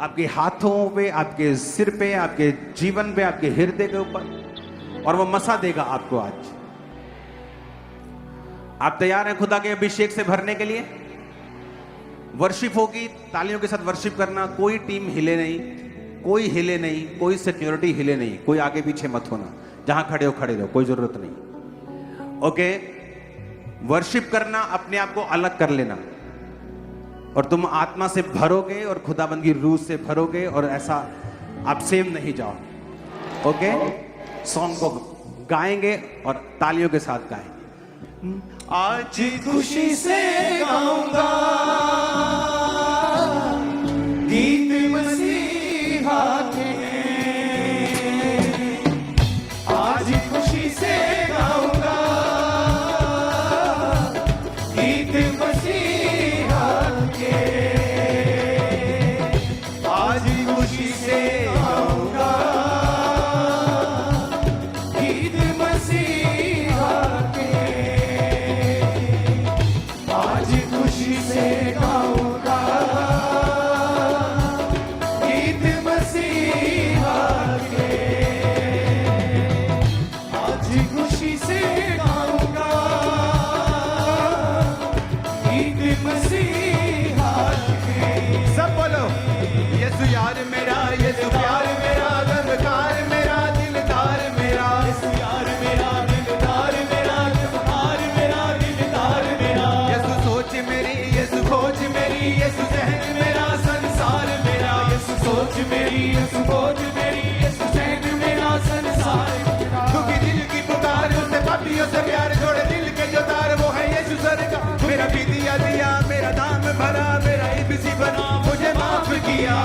Speaker 1: आपके हाथों पे, आपके सिर पे, आपके जीवन पे, आपके हृदय के ऊपर, और वो मसा देगा आपको आज। आप तैयार हैं खुदा के अभिषेक से भरने के लिए? वर्शिप होगी, तालियों के साथ वर्शिप करना। कोई टीम हिले नहीं, कोई हिले नहीं, कोई सिक्योरिटी हिले नहीं, कोई आगे पीछे मत होना, जहां खड़े हो खड़े रहो, कोई जरूरत नहीं। ओके, वर्शिप करना, अपने आप को अलग कर लेना, और तुम आत्मा से भरोगे और खुदाबंद की रूह से भरोगे, और ऐसा आप सेम नहीं जाओ। ओके, सॉन्ग को गाएंगे और तालियों के साथ गाएंगे।
Speaker 2: आज खुशी से गाऊंगा गीत मसीहा के, आज खुशी से गाऊंगा गीत मसीहा के, आज खुशी से गाऊंगा गीत मसीहा के, आज खुशी से गाऊंगा गीत मसीहा के, आज खुशी से गाऊंगा गीत मसीहा के।
Speaker 1: सब बोलो, यीशु यार मेरा, यीशु प्यार मेरा, गमकार मेरा, दिलदार मेरा,
Speaker 2: यीशु यार मेरा, दिलदार मेरा, गमकार मेरा, दिलदार मेरा,
Speaker 1: यीशु सोच मेरी, यीशु खोज मेरी, यीशु जहन मेरा, संसार मेरा,
Speaker 2: यीशु सोच मेरी, यीशु खोज मेरी, यीशु चैन मेरा, संसार मेरा।
Speaker 1: दुखी दिल की पुकार, उससे पापियों से प्यार जोड़े दिल के जो तार, वो है यीशु सरकार। मेरा भी दिया दिया, मेरा दाम भरा, मेरा इब्सी बना, मुझे माफ किया।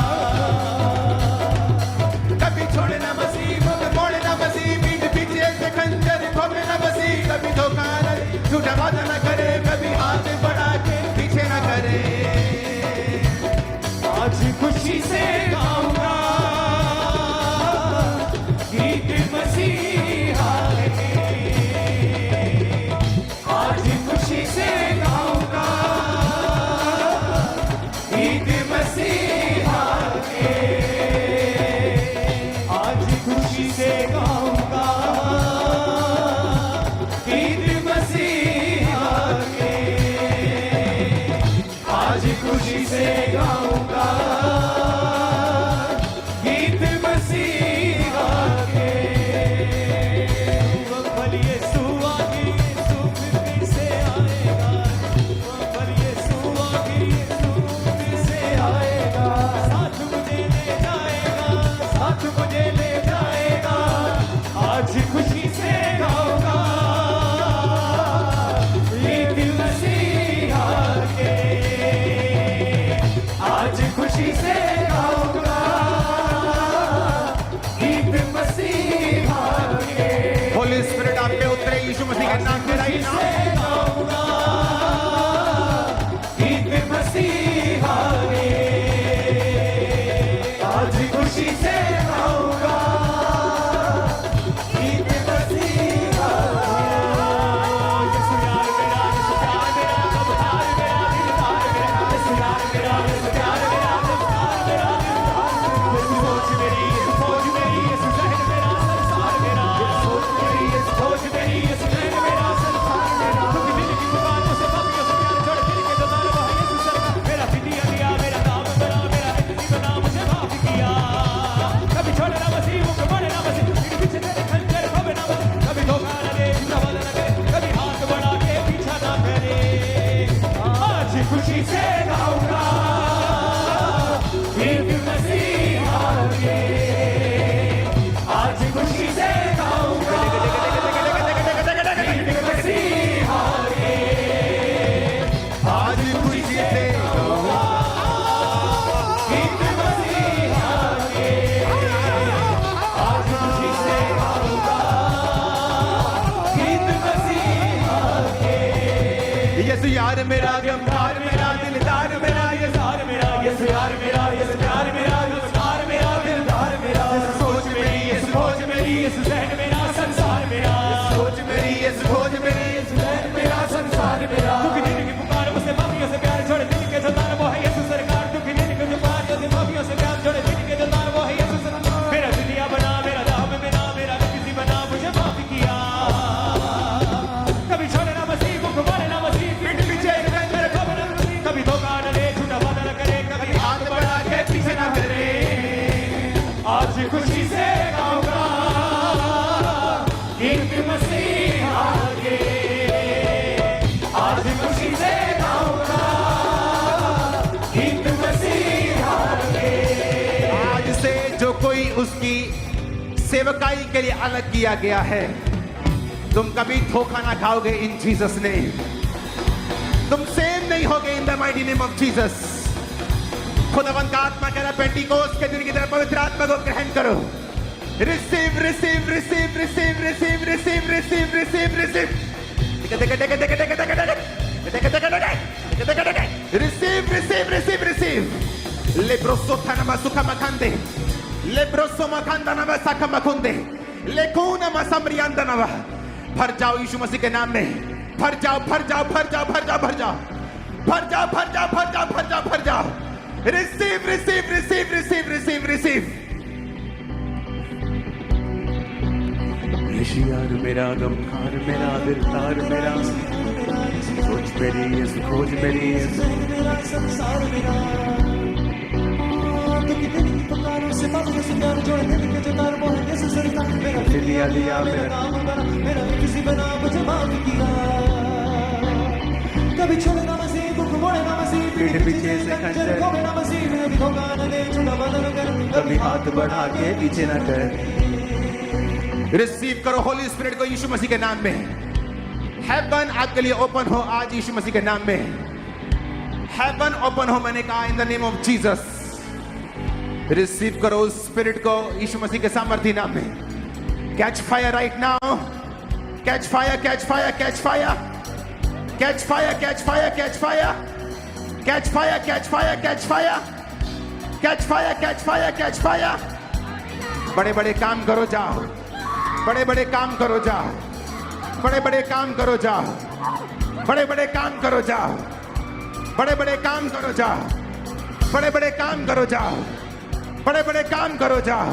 Speaker 1: कभी छोड़े ना मसीह, मुझे मोड़े ना मसीह, पीठ पीछे से खंजर खोपे ना मसीह, कभी धोखा न दे, झूठा वादा न करे, कभी हाथ बढ़ा के पीछे न करे।
Speaker 2: आज खुशी से गाऊंगा गीत मसीहा के, आज खुशी से गाऊंगा गीत मसीहा के, आज खुशी से गाऊंगा गीत मसीहा
Speaker 1: यीशु यार मेरा, गमदार मेरा, दिलदार मेरा, ये सार मेरा, यीशु यार मेरा, यीशु प्यार मेरा, गमदार मेरा, दिलदार मेरा, सोच मेरी, यीशु खोज मेरी, यीशु ज़हन मेरा, संसार मेरा, सोच मेरी, यीशु खोज मेरी, यीशु ज़हन मेरा, संसार मेरा। दुखी दिन की पुकार मुझसे माफियों से प्यार छोड़े दिन के जतार वो है यीशु सरकार। दुखी दिन की पुकार मुझसे माफियों से प्यार छोड़े दिन के जतार वो है यीशु सरकार। मेरा दुनिया बना, मेरा दाम बना, मेरा किसी बना, मुझे माफ किया। कभी छोड़े ना मसीह, मुख मारे ना मसीह, पीठ पीछे मेरे खबर ना मसीह। कभी धोखा न दे, झूठा वादा न करे, कभी हाथ बढ़ा के पीछे ना करे। आज खुशी से गाऊंगा गीत मसीह आगे, आज खुशी से गाऊंगा गीत मसीह आगे। आज से जो कोई उसकी सेवकाई के लिए अलग किया गया है, तुम कभी धोखा ना खाओगे इन जीसस नेम। तुम सेम नहीं होगे in the mighty name of Jesus. खुदावंद का आत्मा कह रहा है पेंटिकोस्ट के दिन की तरह पवित्र आत्मा को ग्रहण करो। Receive receive receive receive receive receive receive receive receive receive receive receive receive. लेब्रोसो थानमा सुखा मखंदे, लेब्रोसो मखंदा नमा सखा मखुंदे, लेकूना मसमरियांदा नवा। भर जाओ यीशु मसीह के नाम में, भर जाओ भर जाओ भर जाओ भर जाओ भर जाओ भर जाओ भर जाओ भर जाओ भर जाओ भर जाओ। Receive receive receive receive receive receive. Yeshu यार मेरा, गमखार मेरा, दिलदार मेरा, सोच मेरी, यीशु खोज मेरी, यीशु
Speaker 2: संसार मेरा। दुखी दिन की पुकारों से माफियों से प्यार जोड़े दिन के जतार वो है यीशु सरकार। मेरा
Speaker 1: दिलिया दिया
Speaker 2: मेरा
Speaker 1: मेरा
Speaker 2: नाम बना, मेरा किसी बना, मुझे माफ किया। कभी छोड़े ना मसीह, मुख मोड़े ना मसीह,
Speaker 1: पीठ पीछे से खंजर,
Speaker 2: खोले ना मसीह, कभी धोखा न दे, झूठा वादा न कर,
Speaker 1: कभी हाथ बढ़ा के पीछे ना कर। रिसीव करो होली स्पिरिट को यीशु मसीह के नाम में। हेवन आपके लिए ओपन हो आज यीशु मसीह के नाम में। हेवन ओपन हो, मैंने कहा in the name of Jesus. Receive करो उस स्पिरिट को यीशु मसीह के सामर्थ्य नाम में। Catch fire right now, catch fire catch fire catch fire catch fire catch fire catch fire catch fire catch fire catch fire catch fire catch fire catch fire. बड़े बड़े काम करो जाओ, बड़े बड़े काम करो जाओ, बड़े बड़े काम करो जाओ, बड़े बड़े काम करो जाओ, बड़े बड़े काम करो जाओ, बड़े बड़े काम करो जाओ, बड़े बड़े काम करो जाओ,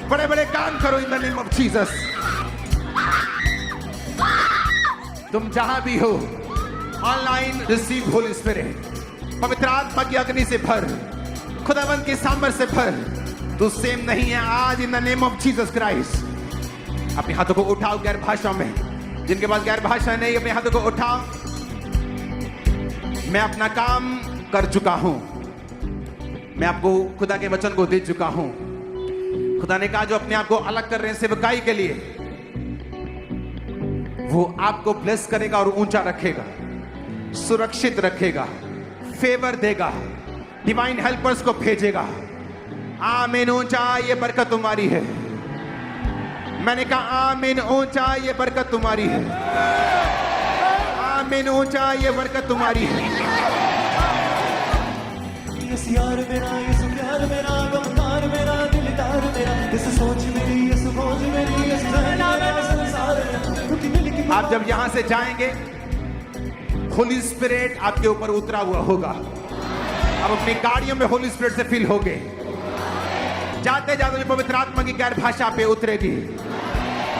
Speaker 1: बड़े बड़े काम करो in the name of Jesus. तुम जहां भी हो ऑनलाइन रिसीव होली स्पिरिट। पवित्र आत्मा की अग्नि से भर, खुदावंद के सामर्थ्य से भर। तू सेम नहीं है आज in the name of Jesus Christ. अपने हाथों को उठाओ गैर भाषा में, जिनके पास गैर भाषा नहीं अपने हाथों को उठाओ। मैं अपना काम कर चुका हूं, मैं आपको खुदा के वचन को दे चुका हूं। खुदा ने कहा जो अपने आप को अलग कर रहे हैं सेवकाई के लिए, वो आपको ब्लेस करेगा और ऊंचा रखेगा, सुरक्षित रखेगा, फेवर देगा, डिवाइन हेल्पर्स को भेजेगा। आमीन। ऊंचा ये बरकत तुम्हारी है। मैंने कहा आमीन। ऊंचा ये बरकत तुम्हारी है। आमीन। ऊंचा ये बरकत तुम्हारी है।
Speaker 2: यीशु यार मेरा, यीशु प्यार मेरा, गमदार मेरा, दिलदार मेरा, यीशु सोच मेरी, यीशु खोज मेरी, यीशु ज़हन मेरा, संसार मेरा। दुखी दिल की
Speaker 1: आप जब यहां से जाएंगे होली स्पिरिट आपके ऊपर उतरा हुआ होगा। आप अपनी गाड़ियों में होली स्पिरिट से फील होगे। जाते जाते जो पवित्र आत्मा की गैर भाषा पे उतरेगी।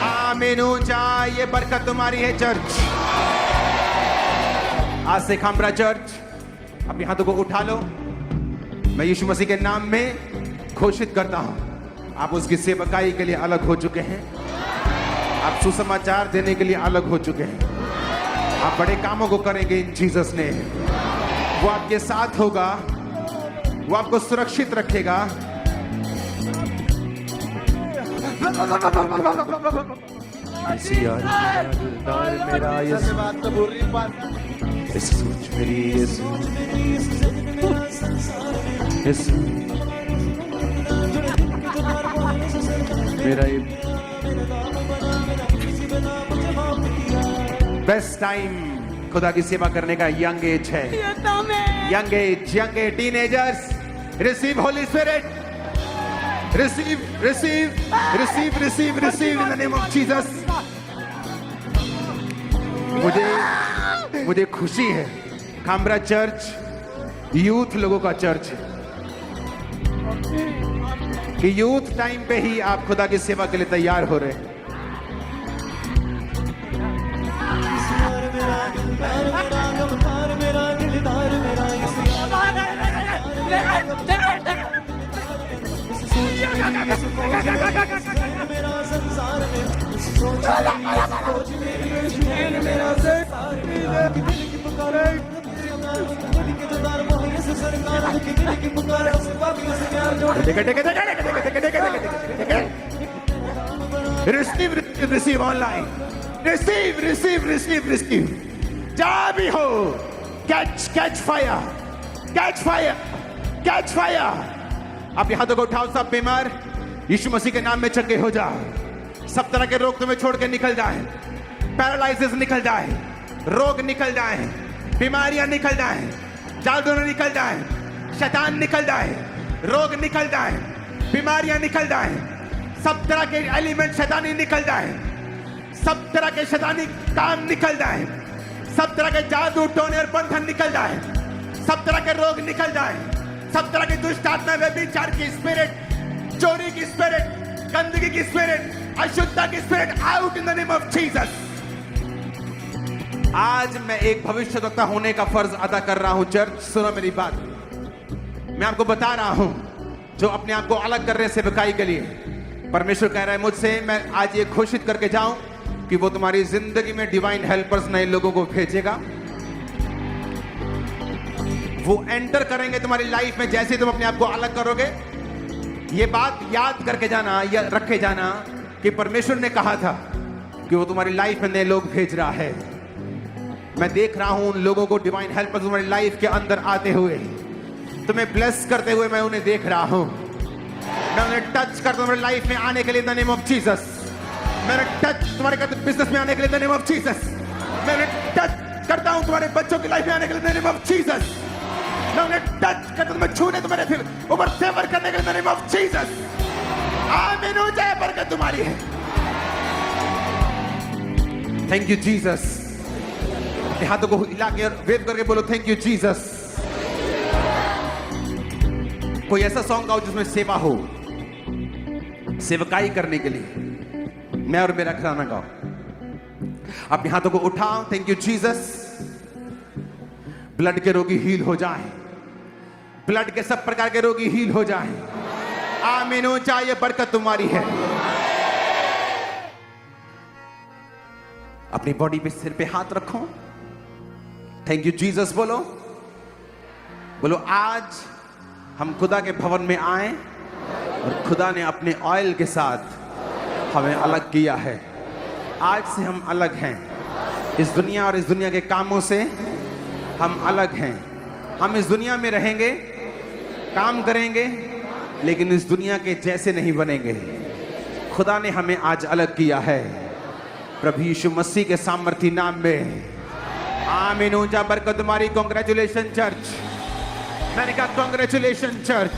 Speaker 1: आमीन। ऊंचा ये बरकत तुम्हारी है चर्च। आज से खामरा चर्च अपने हाथों को उठा लो। मैं यीशु मसीह के नाम में घोषित करता हूं, आप उसकी सेवकाई के लिए अलग हो चुके हैं। आप सुसमाचार देने के लिए अलग हो चुके हैं। आप बड़े कामों को करेंगे इन जीसस ने। वो आपके साथ होगा, वो आपको सुरक्षित रखेगा। बेस्ट टाइम खुदा की सेवा करने का यंग एज है, young age, teenagers, receive Holi spirit, receive in the name of Jesus. मुझे खुशी है, खामरा चर्च यूथ लोगों का चर्च है कि यूथ टाइम पे ही आप खुदा की सेवा के लिए तैयार हो रहे हैं। रिसीव ऑनलाइन, रिसीव जहां भी हो, कैच फायर। आप हाथों को उठाओ, सब बीमार यीशु मसीह के नाम में चंगे हो जाओ। सब तरह के रोग तुम्हें छोड़ के निकल जाए, पैरालाइसिस निकल जाए, रोग निकल जाए, बीमारियां निकल जाए, जादू निकल जाए, शैतान निकल जाए, रोग निकल जाए, बीमारियां निकल जाए, सब तरह के एलिमेंट शैतानी निकल जाए, सब तरह के शैतानी काम निकल जाए, सब तरह के जादू टोने और बंधन निकल जाए, सब तरह के रोग निकल जाए, सब तरह की दुष्ट आत्मा, व्यभिचार की स्पिरिट, चोरी की स्पिरिट, गंदगी की स्पिरिट, अशुद्धता की spirit, out in the name of Jesus. आज मैं एक भविष्यवक्ता होने का फर्ज अदा कर रहा हूं। चर्च सुनो मेरी बात, मैं आपको बता रहा हूं जो अपने आप को अलग कर रहे हैं सेवकाई के लिए। परमेश्वर कह रहा है मुझसे, मैं आज ये घोषित करके जाऊं कि वो तुम्हारी जिंदगी में डिवाइन हेल्पर्स नए लोगों को भेजेगा। वो एंटर करेंगे तुम्हारी लाइफ में जैसे तुम अपने आप को अलग करोगे। ये बात याद करके जाना या रखे जाना कि परमेश्वर ने कहा था कि वो तुम्हारी लाइफ में नए लोग भेज रहा है। मैं देख रहा हूं उन लोगों को, डिवाइन हेल्पर्स तुम्हारी लाइफ के अंदर आते हुए, तुम्हें ब्लेस करते हुए मैं उन्हें देख रहा हूं। मैं उन्हें टच करता हूं तुम्हारी लाइफ में आने के लिए in the name of Jesus. मैं टच तुम्हारे बिजनेस में आने के लिए in the name of Jesus. मैं उन्हें टच करता हूं तुम्हारे बच्चों की लाइफ में आने के लिए in the name of Jesus. मैं उन्हें टच करता हूं तुम्हें छूने, तुम्हारे ऊपर फेवर करने के लिए in the name of Jesus. आमीन हो जाए, बरकत तुम्हारी है। Thank you Jesus. हाथों को हिला के वेव करके बोलो थैंक यू जीसस। कोई ऐसा सॉन्ग गाओ जिसमें सेवा हो, सेवकाई करने के लिए मैं और मेरा घराना गाओ। अपने हाथों को उठाओ, थैंक यू जीसस। ब्लड के रोगी हील हो जाए, ब्लड के सब प्रकार के रोगी हील हो जाए। आमीन हो जाए, बरकत तुम्हारी है। अपनी बॉडी पे, सिर पे हाथ रखो, थैंक यू जीसस बोलो। बोलो आज हम खुदा के भवन में आए और खुदा ने अपने ऑयल के साथ हमें अलग किया है। आज से हम अलग हैं इस दुनिया और इस दुनिया के कामों से। हम अलग हैं। हम इस दुनिया में रहेंगे, काम करेंगे, लेकिन इस दुनिया के जैसे नहीं बनेंगे। खुदा ने हमें आज अलग किया है प्रभु यीशु मसीह के सामर्थी नाम में। आमीन। ऊंचा बरकत तुम्हारी। Congratulation church. मैंने कहा कांग्रेचुलेशन चर्च।